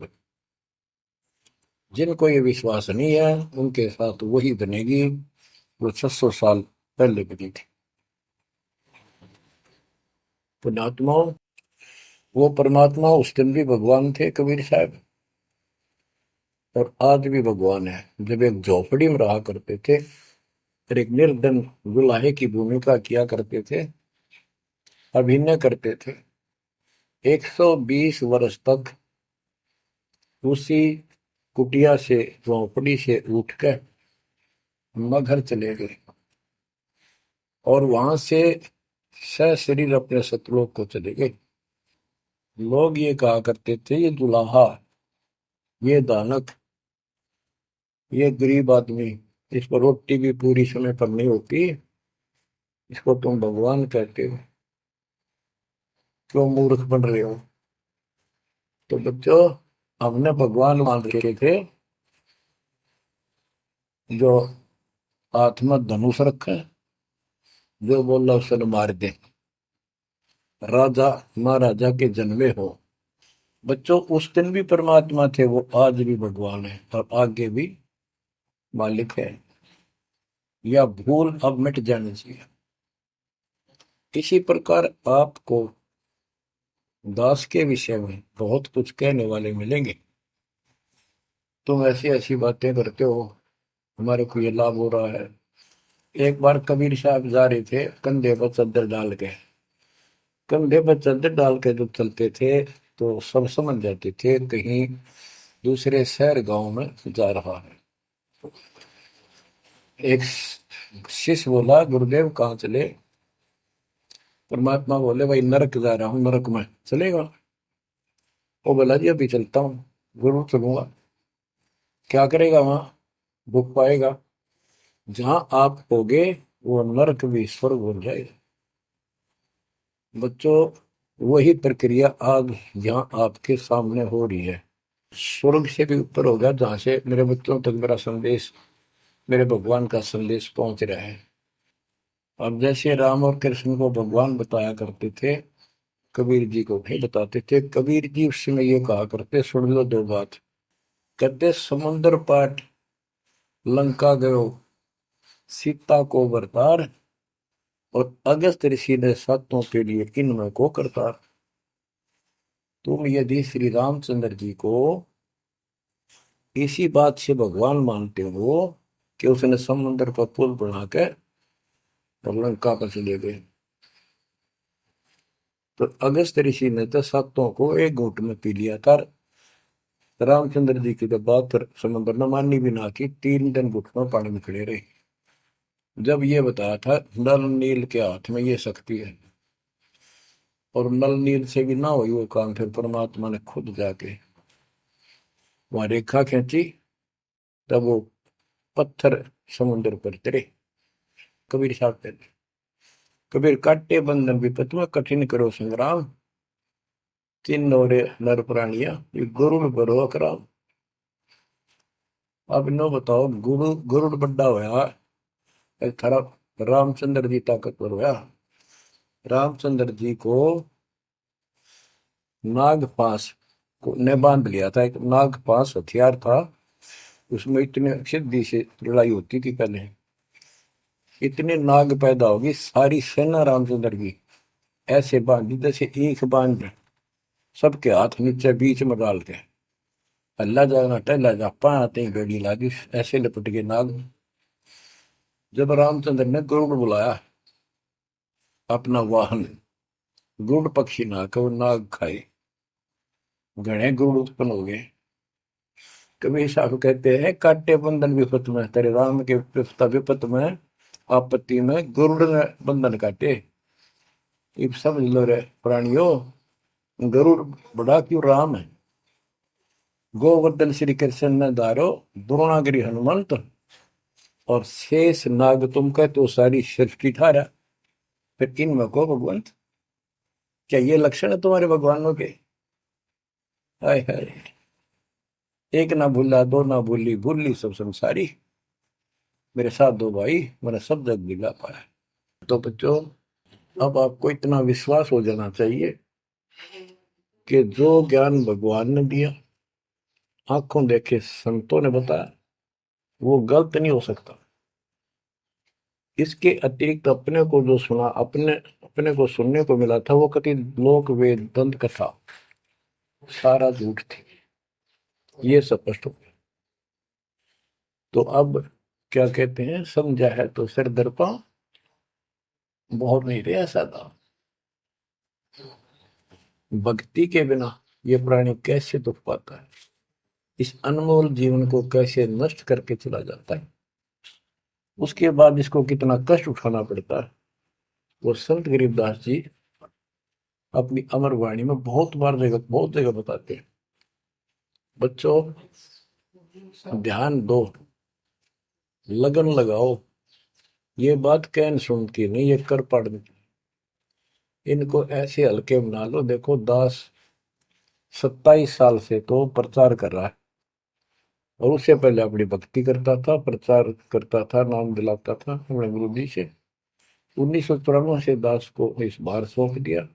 जिनको ये विश्वास नहीं है उनके साथ वही बनेगी जो 600 साल पहले बनी थी। पुण्यात्माओं, वो परमात्मा उस दिन भी भगवान थे कबीर साहब, और आज भी भगवान है। जब एक झोपड़ी में रहा करते थे और एक निर्धन दुल्हे की भूमिका किया करते थे, अभिनय करते थे, 120 वर्ष तक उसी कुटिया से, झोपड़ी से उठकर मगहर चले गए और वहां से सशरीर अपने सतलोक को चले गए। लोग ये कहा करते थे, ये दुल्हा, ये दानक, ये गरीब आदमी, इस पर रोटी भी पूरी समय पर नहीं होती, इसको तुम भगवान कहते हो, क्यों मूर्ख बन रहे हो। तो बच्चों, हमने भगवान मान रखे थे जो हाथ में धनुष रखे, जो बोला उसे मार दे, राजा महाराजा के जन्मे हो। बच्चों, उस दिन भी परमात्मा थे, वो आज भी भगवान है और आगे भी मालिक है। यह भूल अब मिट जानी चाहिए। इसी प्रकार आपको दास के विषय में बहुत कुछ कहने वाले मिलेंगे। तुम ऐसी ऐसी बातें करते हो, हमारे को ये लाभ हो रहा है। एक बार कबीर साहब जा रहे थे कंधे पर चादर डाल के, कंधे पर चादर डाल के जब चलते थे तो सब समझ जाते थे कहीं दूसरे शहर गांव में जा रहा है। एक शिष्य बोला, गुरुदेव कहाँ चले। परमात्मा बोले, भाई नरक जा रहा हूं, नरक में चलेगा। वो बोला, जी अभी चलता हूँ, जरूर चलूंगा। क्या करेगा वहां, भूख पाएगा। जहां आप होगे वो नरक भी स्वर्ग बन जाएगा। बच्चों, वही प्रक्रिया आज यहाँ आपके सामने हो रही है। स्वर्ग से भी ऊपर हो गया, जहां से मेरे बच्चों तक मेरा संदेश, मेरे भगवान का संदेश पहुंच रहा है। अब जैसे राम और कृष्ण को भगवान बताया करते थे, कबीर जी को नहीं बताते थे। कबीर जी उस समय ये कहा करते, सुन लो दो बात। कहते, समुद्र पाट लंका गयो, सीता को बरतार, और अगस्त ऋषि ने सातों के लिए इनमें को करतार। तुम यदि श्री रामचंद्र जी को इसी बात से भगवान मानते हो कि उसने समुद्र पर पुल बना के और लंका पर चले गए, तो अगस्त ऋषि ने तो सातों को एक घूंट में पी लिया था। रामचंद्र जी की तो बात समुद्र ने मानी भी ना की, 3 दिन घुटनों पानी में खड़े रहे। जब ये बताया था नल नील के हाथ में ये शक्ति है, और नल नील से भी ना हुई वो काम, फिर परमात्मा ने खुद जाके वहां रेखा खींची, तब वो पत्थर समुद्र पर गिरे। कबीर साहब कहते, कबीर काटे बंधन विपत में कठिन करो संग्राम, तीन नौरे नर प्राणिया ये गरुड़ बरो अकराम। अब नो बताओ, गरुड़ बड्डा होया, एक थारा रामचंद्र जी ताकतवर होया। रामचंद्र जी को नाग पास ने बांध लिया था, एक नाग पास हथियार था, उसमें इतने सिद्धि से लड़ाई होती थी पहले। इतने नाग पैदा होगी, सारी सेना रामचंद्र की ऐसे बांधी जैसे एक बांध, सबके हाथ नीचे बीच में डाल के अल्लाह जाना टहला जा पाते ही बेड़ी लागी, ऐसे लिपट गए नाग। जब रामचंद्र ने गरुड़ बुलाया अपना वाहन, गरुड़ पक्षी ना वो नाग खाए, घने गरुड़ उत्पन्न हो गए। कबीर साहब कहते हैं, काटे बंधन विपत में, तेरे राम के विपत में, आपत्ति में गरुड़ ने बंधन काटे। इब समझ लो रे प्राणियों, गरुड़ बड़ा क्यों राम है। गोवर्धन श्री कृष्ण ने धारो, द्रोणागिरी हनुमंत, और शेष नाग तुम कहते हो सारी सृष्टि थारा, फिर इनमें को भगवंत, क्या ये लक्षण है तुम्हारे भगवानों के? हाय हाय, एक ना भूला दो ना भूली, भूली सब संसारी, मेरे साथ दो भाई, मेरा सब जग दिला पाया। तो बच्चों, अब आपको इतना विश्वास हो जाना चाहिए कि जो ज्ञान भगवान ने दिया, आंखों देखे संतों ने बताया, वो गलत नहीं हो सकता। इसके अतिरिक्त अपने को जो सुना, अपने अपने को सुनने को मिला था, वो कति लोक वेद दंत कथा सारा झूठ थी, ये स्पष्ट हो गया। तो अब क्या कहते हैं, समझा है तो सिर दर्पा, बहुत नहीं रे ऐसा था। भक्ति के बिना ये प्राणी कैसे दुख पाता है, इस अनमोल जीवन को कैसे नष्ट करके चला जाता है, उसके बाद इसको कितना कष्ट उठाना पड़ता है, वो संत गरीबदास जी अपनी अमर वाणी में बहुत जगह बताते हैं। बच्चों, ध्यान दो, लगन लगाओ, ये बात कैन सुनती नहीं, ये कर पड़नी। इनको ऐसे हल्के बना लो। देखो दास 27 साल से तो प्रचार कर रहा है, और उससे पहले अपनी भक्ति करता था, प्रचार करता था, नाम दिलाता था अपने गुरु जी से। 1994 से दास को इस बार सौंप दिया,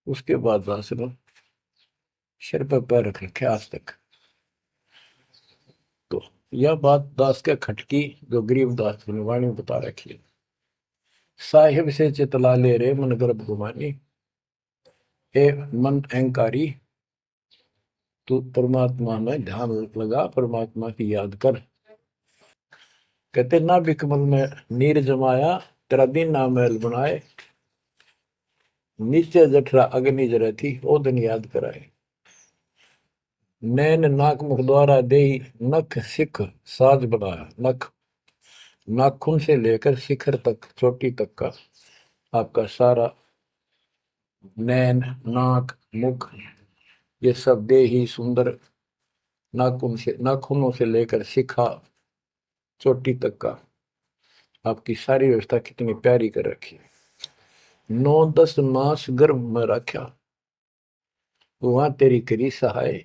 उसके बाद दास ने सिर पर पैर रख रखे आज तक। तो यह बात दास के खटकी जो गरीब दास ने वाणी बता रखी है। साहिब से चितला ले रे मन गर्भ गुमानी, ए मन अहंकारी, तू परमात्मा में ध्यान लगा, परमात्मा की याद कर। कहते ना बिकमल में नीर जमाया, तेरा दिन ना महल बनाए, नीचे जठरा अग्नि जरे थी, ओ दिन याद कराए। नैन नाक मुख द्वारा दे, नख सिख साज बनाया, नख नाखून से लेकर शिखर तक, चोटी तक का आपका सारा नैन नाक मुख, ये सब दे ही सुंदर, नाखूनों से लेकर शिखा चोटी तक का आपकी सारी व्यवस्था कितनी प्यारी कर रखी है। 9-10 मास गर्भ में रखा, वहां तेरी करी सहाय,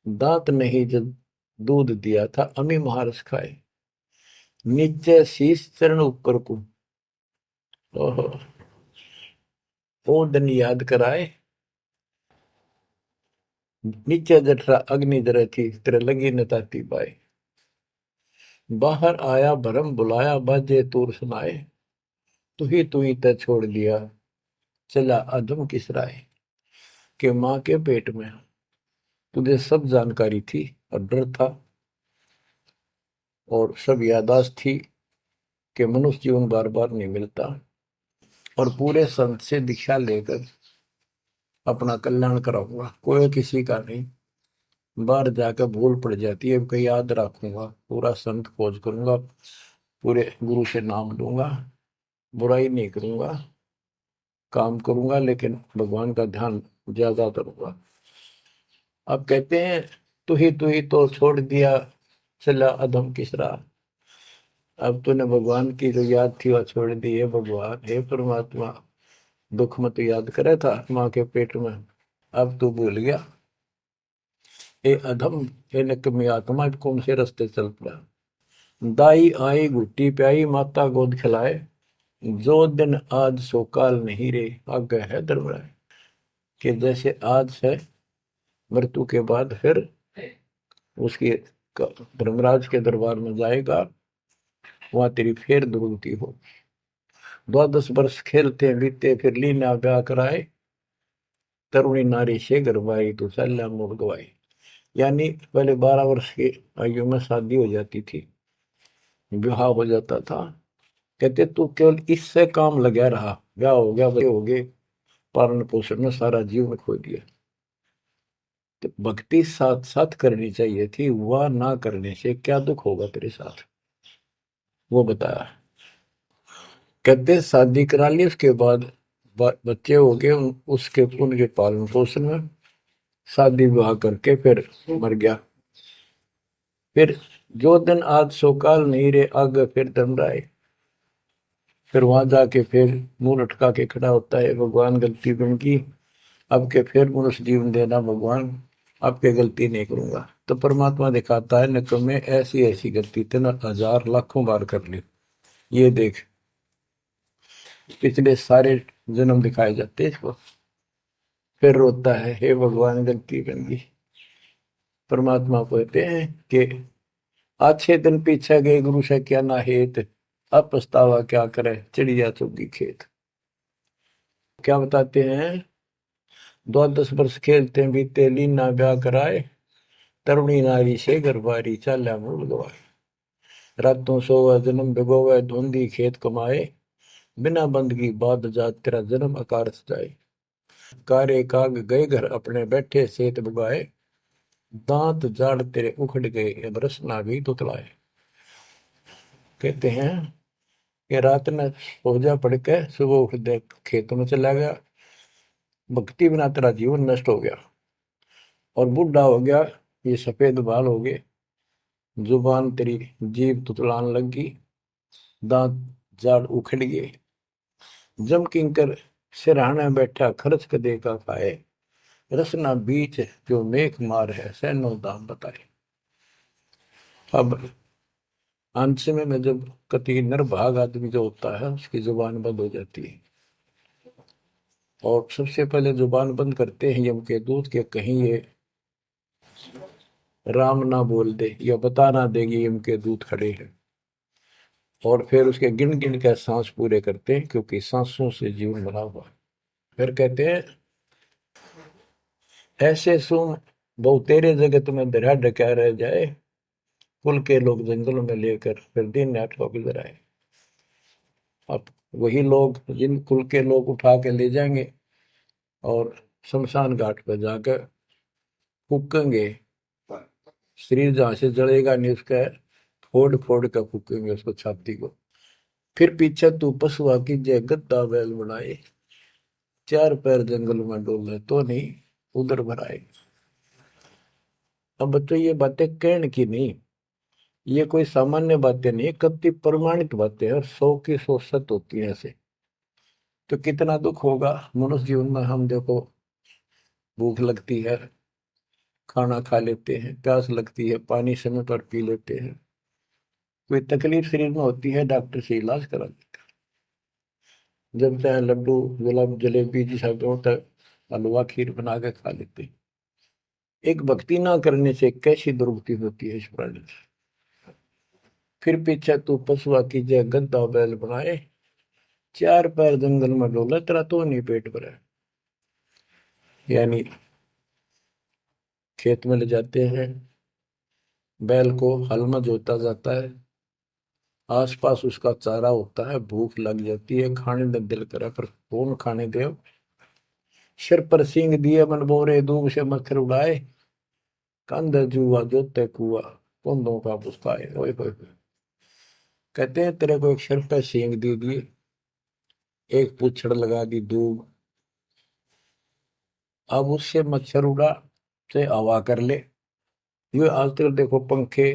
दांत नहीं जब दूध दिया था, अमी महारस खाए, नीचे शीश चरण ऊपर को, ओहो, वो दिन याद कराए। नीचे जठरा अग्नि जरे थी, तेरे लगी न ताती बाई, बाहर आया भरम बुलाया, बाजे तूर सुनाए, तू ही तय छोड़ दिया, चला अधम किस राय। के माँ के पेट में तुझे सब जानकारी थी, और डर था, और सब यादाश्त थी कि मनुष्य जीवन बार बार नहीं मिलता, और पूरे संत से दीक्षा लेकर अपना कल्याण कराऊंगा, कोई किसी का नहीं। बाहर जाकर भूल पड़ जाती है, कहीं याद रखूंगा, पूरा संत खोज करूंगा, पूरे गुरु से नाम लूंगा, बुराई नहीं करूंगा, काम करूंगा, लेकिन भगवान का ध्यान ज्यादा करूंगा। अब कहते हैं तू ही तो छोड़ दिया, चला अधम किस राह। अब तूने भगवान की जो याद थी वह छोड़ दी है। भगवान हे परमात्मा, दुख मत याद करे था माँ के पेट में, अब तू भूल गया। ए अधम, हे निकम्मी आत्मा, कौन से रास्ते चल पड़ा। दाई आई घुट्टी प्याई, माता गोद खिलाए, जो दिन आज सो काल नहीं रे, आगे है दरबार। कि जैसे आज है, मृत्यु के बाद फिर उसकी धर्मराज के दरबार में जाएगा, वहां तेरी फिर दुर्गति हो। 12 वर्ष खेलते बीते, फिर लीना ब्याह कराए, तरुणी नारी से गरबाई, तो सल्ला मोड़ गवाई। यानी पहले 12 वर्ष की आयु में शादी हो जाती थी, विवाह हो जाता था। कहते तू केवल इससे काम लगा रहा, ब्याह हो गया, बच्चे हो गए, पालन पोषण में सारा जीवन खो दिया। तो भक्ति साथ साथ करनी चाहिए थी, वह ना करने से क्या दुख होगा तेरे साथ, वो बताया। कहते शादी करा ली, उसके बाद बच्चे हो गए, उसके उनके पालन पोषण में शादी विवाह करके फिर मर गया। फिर जो दिन आज सो काल नहीं रे, आगे फिर धमराए। फिर वहां जाके फिर मुंह लटका के खड़ा होता है, भगवान गलती बन की, अब के फिर मनुष्य जीवन देना भगवान, अब के गलती नहीं करूंगा। तो परमात्मा दिखाता है न तुम्हें ऐसी ऐसी गलती तेना हजार लाखों बार कर ली, ये देख पिछले सारे जन्म दिखाए जाते इसको। फिर रोता है, हे भगवान गलती बन गई। परमात्मा को कहते हैं कि अच्छे दिन पीछे गए गुरु से क्या ना हेत, अब पछतावा क्या करे चिड़िया चुगी खेत। क्या बताते हैं, 10 वर्ष खेलते बीते लीना ब्याह कराए, तरुणी नारी से गरबारी चाल्या मूल गवाए। रातों सोवा जन्म भिगोवे धुंधी खेत कमाए, बिना बंदगी बाद जात तेरा जन्म अकारथ जाए। कारे काग गए घर अपने बैठे सेत बुगाए, दांत जाड़ तेरे उखड़ गए अब रसना भी तुतलाए। कहते हैं कि रात में सो जा पड़ के सुबह उठ दे खेतों में चला गया, भक्ति बिना तेरा जीवन नष्ट हो गया, और बूढ़ा हो गया, ये सफेद बाल हो गए, जुबान तेरी जीभ तुतलान लगी, दांत जाड़ उखड़ गए। जम किंकर सिरहाने बैठा खर्च कदे का खाए, रसना बीच जो मेघ मार है सैनो दाम बताए। अब अंत में जब कति निर्भाग आदमी जो होता है उसकी जुबान बंद हो जाती है, और सबसे पहले जुबान बंद करते हैं यम के दूत के कहीं ये राम ना बोल दे या बता ना देगी यम के दूत खड़े हैं। और फिर उसके गिन गिन के सांस पूरे करते हैं, क्योंकि सांसों से जीवन भरा हुआ है। फिर कहते हैं ऐसे सुन बहु तेरे जगत में दरिया ढका रह जाए, कुल के लोग जंगलों में लेकर फिर दिन रात को गुजर आए। अब वही लोग जिन कुल के लोग उठा के ले जाएंगे और शमशान घाट पर जाकर फूकेंगे, शरीर जहां से जलेगा नहीं उसका फोड़ फोड़ कर फूकेंगे उसको छाती को। फिर पीछे तू पशुआ की जय गद्दा बैल बनाए, चार पैर जंगल में डोले तो नहीं उधर भराए। अब बच्चों ये बातें कहने की नहीं, ये कोई सामान्य बातें नहीं, कति प्रमाणित बातें हैं और 100 की 100 सत्य होती है ऐसे। तो कितना दुख होगा मनुष्य जीवन में, हम देखो भूख लगती है खाना खा लेते हैं, प्यास लगती है पानी समय पर पी लेते हैं, कोई तकलीफ शरीर में होती है डॉक्टर से इलाज करा लेते हैं, जब चाहे लड्डू गुलाब जलेबी जी सब होता है हलवा खीर बना के खा लेते हैं। एक भक्ति ना करने से कैसी दुर्गति होती है इस प्राणी से। फिर पीछे तू पशुआ की जय गद्दा बैल बनाए, चार पैर जंगल में डोला तेरा तो नहीं पेट भरा। यानी खेत में ले जाते हैं, बैल को हल में जोता जाता है, आसपास उसका चारा होता है, भूख लग जाती है, खाने में दिल करे पर कौन खाने दे। सिर पर सींग दिए मन बोरे दूब से मच्छर उड़ाए, कंध जुआ जोते कुआ कुंदों का पुस्ताए। ओए होए होए। कहते हैं तेरे को एक सिर पर सींग दे दिए, एक पूछड़ लगा दी दूब, अब उससे मच्छर उड़ा से हवा कर ले। ये आजकल देखो पंखे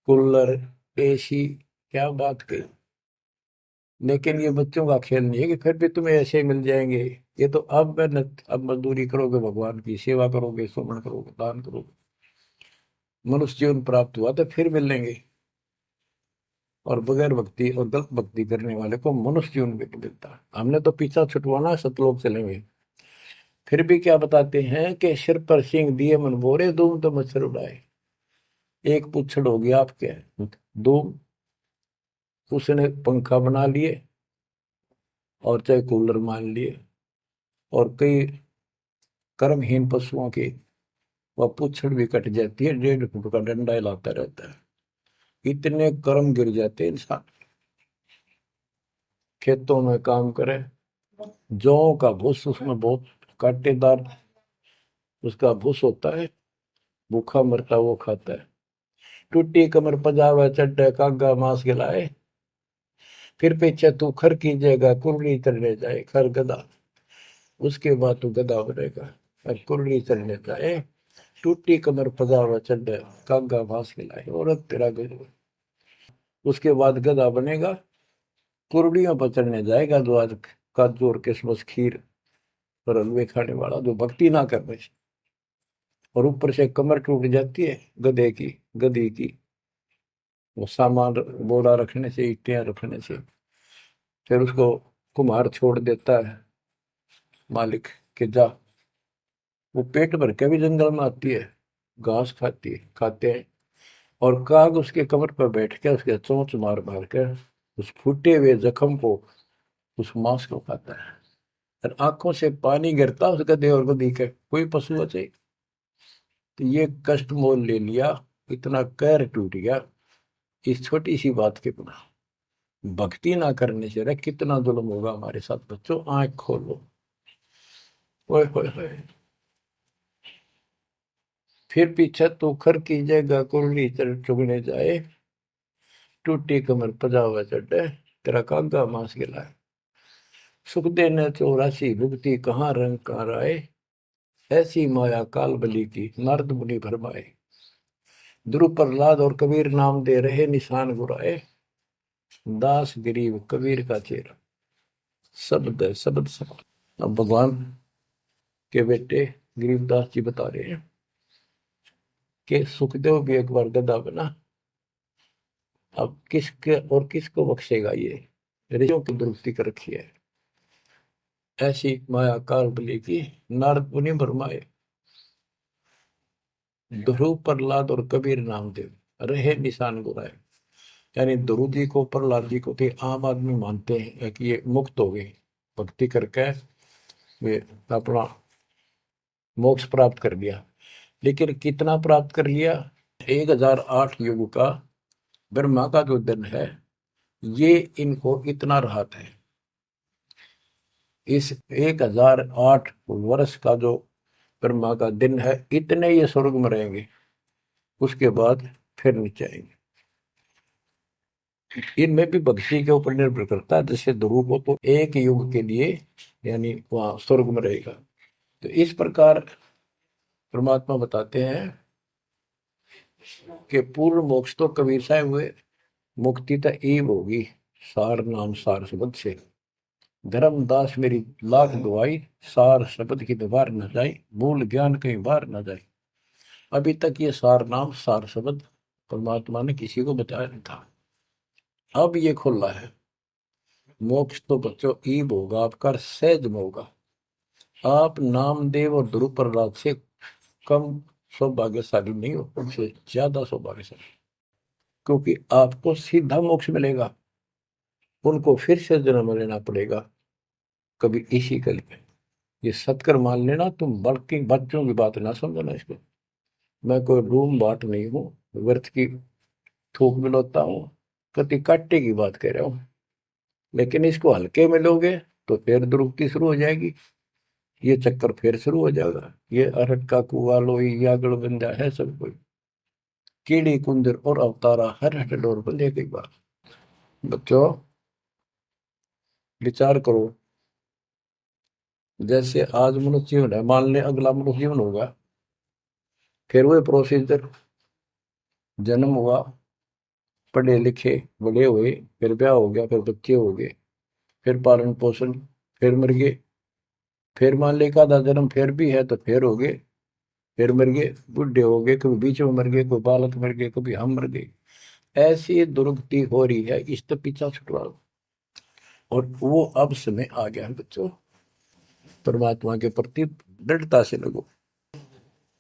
कूलर एसी, क्या बात कही। लेकिन ये बच्चों का खेल नहीं है कि फिर भी तुम्हें ऐसे मिल जाएंगे। ये तो अब मेहनत, अब मजदूरी करोगे, भगवान की सेवा करोगे, सुमन करोगे, दान करोगे, मनुष्य जीवन प्राप्त हुआ तो फिर मिलेंगे। और बगैर भक्ति और गलत भक्ति करने वाले को मनुष्य जीवन भी नहीं मिलता। हमने तो पीछा छुटवाना है, सतलोक चलेंगे। फिर भी क्या बताते हैं कि सिर पर सिंह दिए मन बोरे, दूम तो मच्छर उड़ाए। एक पुच्छड़ हो गया आपके दूम, उसने पंखा बना लिए और चाहे कूलर मान लिए, और कई कर्महीन पशुओं की वह पुच्छड़ भी कट जाती है, 1.5 फुट का डंडा हिलाता रहता है। इतने कर्म गिर जाते हैं इंसान। खेतों में काम करे, जौ का भूस उसमें बहुत कांटेदार उसका भूस होता है, भूखा मरता वो खाता है। टूटी कमर पजावा चड्डे कागा मांस खिलाए, फिर पीछे तू खर कीजिएगा कुर्री चढ़ने जाए। खर गधा, उसके बाद तू गधा बनेगा और कुर्री चढ़ने जाए। टूटी कमर पजावा चढ़ कागा घास खिलाए, औरत तेरा गजब। उसके बाद गधा बनेगा, कुर्डियों पर चढ़ने जाएगा, जो आज काजू और किशमिश खीर और हलवे खाने वाला, जो भक्ति ना कर रहे, और ऊपर से कमर टूट जाती है गधे की, गधी की, वो सामान बोरा रखने से, ईटियां रखने से। फिर उसको कुम्हार छोड़ देता है मालिक के जा, वो पेट भर के भी जंगल में आती है, घास खाती है, खाते हैं, और काग उसके कमर पर बैठ के उसके चोंच मार मार के उस फूटे हुए जख्म को, उस मांस को खाता है। और आंखों से पानी गिरता उस गधे और गधी के, कोई पशु बचे। तो ये कष्ट मोल ले लिया, इतना कहर टूट गया इस छोटी सी बात के बिना। भक्ति ना करने से रे कितना जुल्म होगा हमारे साथ। बच्चों आंख खोलो, ओए होए होए। फिर पीछे तो खर की जगह कुरली चुगने जाए, टूटी कमर पजावा चढ़े, तेरा कागा मांस गिलाए। सुख देने 84 भुगती कहाँ रंग कहाँ आए, ऐसी माया काल बली की नारद मुनि भरमाए। ध्रुव प्रहलाद और कबीर नाम दे रहे निशान गुराए, दास गरीब कबीर का चेहरा। शब्द है, शब्द शब्द। अब भगवान के बेटे गरीबदास जी बता रहे हैं कि सुखदेव भी एक बार गधा बना। अब किसके और किसको बख्शेगा, ये ऋषियों की दुरुस्ती कर रखी है। ऐसी माया काल बली की नारद मुनि भरमाए, ध्रुव प्रहलाद और कबीर नामदेव रहे निशान गुराए। यानी ध्रुव जी को, प्रहलाद जी को थे आम आदमी मानते हैं कि ये मुक्त हो गए, भक्ति करके वे अपना मोक्ष प्राप्त कर लिया। लेकिन कितना प्राप्त कर लिया? 1008 युग का ब्रह्मा का जो दिन है, ये इनको इतना राहत है। इस 1008 वर्ष का जो ब्रह्मा का दिन है, इतने ये स्वर्ग में रहेंगे, उसके बाद फिर नीचे आएंगे। इनमें भी भक्ति के ऊपर निर्भर करता है। जैसे ध्रुव को तो एक युग के लिए यानी वहां स्वर्ग में रहेगा। तो इस प्रकार परमात्मा बताते हैं कि पूर्ण मोक्ष तो कबीर साहब हुए, मुक्ति तो ईब होगी सार नाम सार शब्द से। धर्मदास मेरी लाख दुआई, सार शब्द की दीवार न जाए, मूल ज्ञान कहीं बाहर न जाए। अभी तक ये सार नाम सार शब्द परमात्मा ने किसी को बताया नहीं था, अब ये खुला है। मोक्ष तो बच्चों ईब होगा आपका, सहज में होगा। आप नामदेव और ध्रुव प्रहलाद से कम सौभाग्यशाली नहीं हो, उनसे ज्यादा सौभाग्यशाली, क्योंकि आपको सीधा मोक्ष मिलेगा, उनको फिर से जन्म लेना पड़ेगा कभी इसी कल में। ये सत्कर मान लेना, तुम बल्कि बच्चों की बात ना समझना इसको। मैं कोई रूम बाट नहीं हूँ, व्यर्थ की थूक मिलोता हूँ, कति काटे की बात कह रहा हूँ। लेकिन इसको हल्के में लोगे तो फिर दुरुक्ति शुरू हो जाएगी, ये चक्कर फिर शुरू हो जाएगा। ये अरट का कुआ लोई यागड़ बंदा है सब कोई, कीड़ी कुंदर और अवतारा हर हट डोर बंदे की बात। बच्चों विचार करो, जैसे आज मनुष्य जीवन है, मान ले अगला मनुष्य जीवन होगा, फिर वो प्रोसीजर, जन्म हुआ, पढ़े लिखे बड़े हुए, फिर ब्याह हो गया, फिर बच्चे हो गए, फिर पालन पोषण, फिर मर गए, फिर मान ले का आधा जन्म फिर भी है तो फिर हो गए, फिर मर गए, बुढ़े हो गए, कभी बीच में मर गए, कोई बालक मर गए, कभी हम मर गए। ऐसी दुर्गति हो रही है, इस तो पीछा छुटवा। और वो अब समय आ गया है बच्चों, परमात्मा के प्रति दृढ़ता से लगो।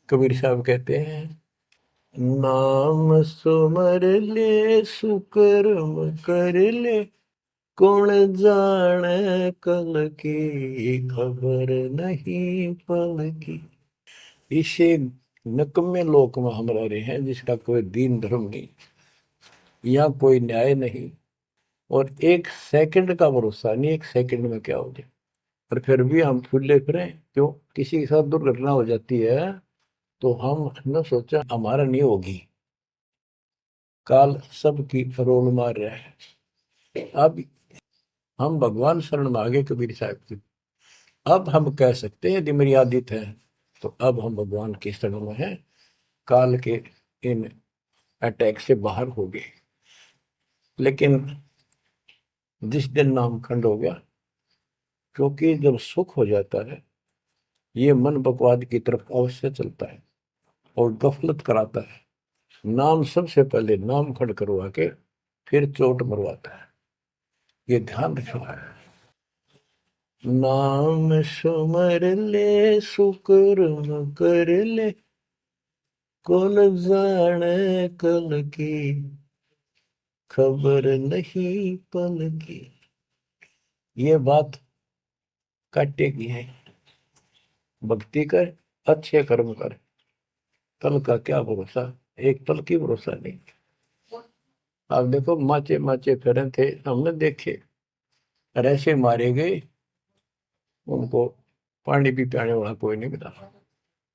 कबीर साहब कहते हैं, नाम सुमर ले सुकर्म कर ले, कौन जाने कल की खबर नहीं पल की। इसे नकम्मे लोक में हम रह रहे हैं, जिसका कोई दीन धर्म नहीं, या कोई न्याय नहीं, और एक सेकंड का भरोसा नहीं, एक सेकंड में क्या हो जाए। और फिर भी हम फूले फिरें क्यों? किसी के साथ दुर्घटना हो जाती है तो हम न सोचा हमारा नहीं होगी, काल सबकी रोल मार रहा है। अब हम भगवान शरण मांगे कबीर साहब की, अब हम कह सकते हैं यदि मेरी आदित है, तो अब हम भगवान की शरण में हैं। काल के इन अटैक से बाहर हो गए। लेकिन जिस दिन नामखंड हो गया, क्योंकि जब सुख हो जाता है ये मन बकवाद की तरफ अवश्य चलता है और गफलत कराता है। नाम सबसे पहले नाम खड़ करवा के फिर चोट मरवाता है, ये ध्यान रखना है। नाम सुमर ले सुकर्म कर ले, कौन जाने कल की, खबर नहीं पल की। ये बात काटे की है। भक्ति कर, अच्छे कर्म कर, कल का क्या भरोसा, एक पल की भरोसा नहीं। आप देखो माचे माचे फिरे थे, हमने देखे, और ऐसे मारे गए, उनको पानी भी पियाने वाला कोई नहीं मिला,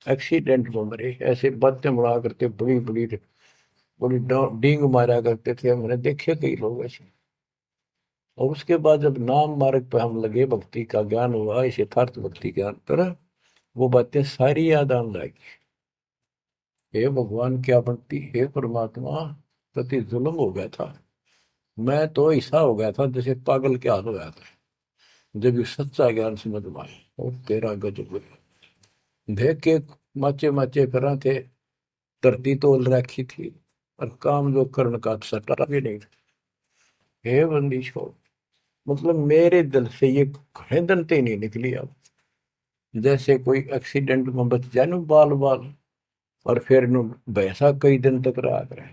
एक्सीडेंट में मरे। ऐसे बातें बड़ा करते, बड़ी बड़ी बड़ी डींग मारा करते थे, हमने देखे कई लोग ऐसे। और उसके बाद जब नाम मार्ग पर हम लगे, भक्ति का ज्ञान हुआ, इस यथार्थ भक्ति ज्ञान पर, वो बातें सारी याद आने लगी। हे भगवान क्या बनती, हे परमात्मा, प्रति जुल्म हो गया था। मैं तो ऐसा हो गया था जैसे पागल के हाल हो गया था, जब ये सच्चा ज्ञान समझ में आए। और तेरा गजब देख के माचे माचे करा थे, धरती तोल रखी थी, और काम जो कर्ण का सटा भी नहीं था। हे बंदी छोड़, मतलब मेरे दिल से ये घने दंते नहीं निकली। अब जैसे कोई एक्सीडेंट में बच जाए ना बाल बाल, और फिर नु भैंसा कई दिन तक रहा करे,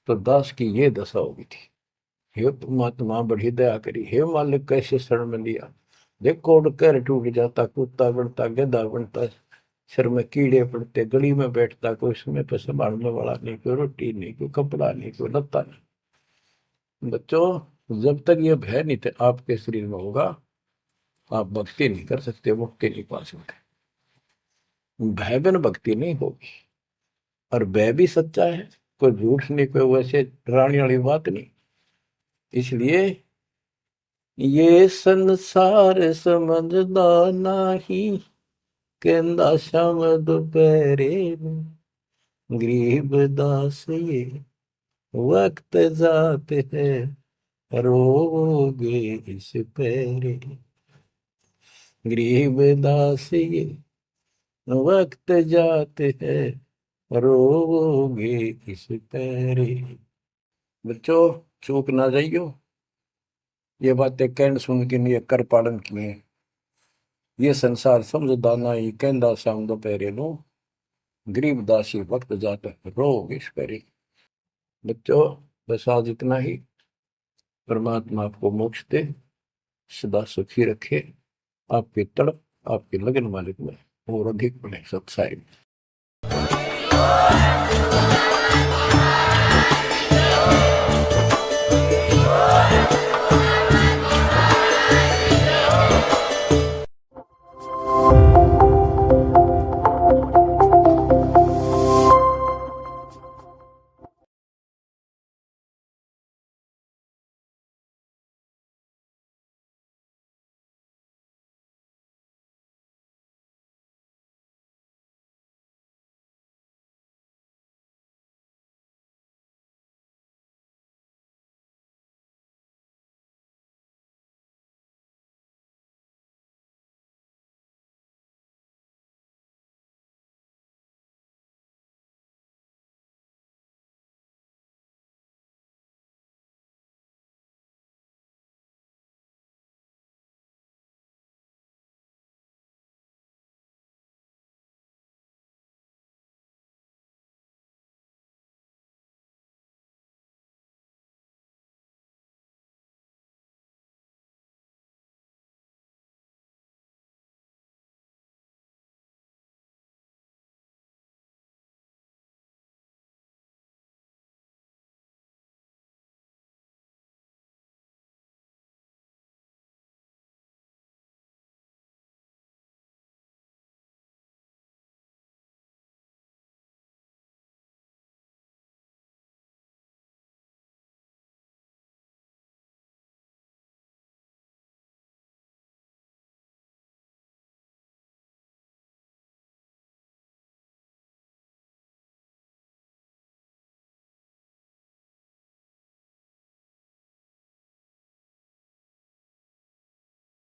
तो दास की ये दशा होगी थी। हे परमात्मा बड़ी दया करी, हे मालिक कैसे शरण में लिया। देखो कर टूट जाता, कुत्ता बनता, गधा बनता, सिर में कीड़े पड़ते, गली में बैठता, कोई समय पर संभालने वाला नहीं, कोई रोटी नहीं, कोई कपड़ा नहीं, कोई लत्ता नहीं। बच्चों, जब तक ये भय नहीं थे आपके शरीर में होगा, आप भक्ति नहीं कर सकते, मुक्ति नहीं पा सकते। भय बिन भक्ति नहीं होगी। और भय भी सच्चा है, कोई झूठ नहीं, कोई वैसे डराने वाली बात नहीं। इसलिए ये संसार समझदा नहीं, कहंदा शाम दोपहरे गरीब दास ये वक्त जाते है, रोगे इस पैरे। गरीब दास ये वक्त जाते हैं, रोगे इस पैरे। बच्चों, चूक ना जाइयो, ये बातें कहन सुन के नहीं कर पालन किए। ये संसार समझदा नहीं, कहंदा शाम दोपहरे नो गरीब दासी वक्त जाता है, रोग इस पैरे। बच्चों, बस आज इतना ही। परमात्मा आपको मोक्ष दे, सदा सुखी रखे, आपकी तड़प आपकी लगन मालिक में और अधिक बने सत्साई।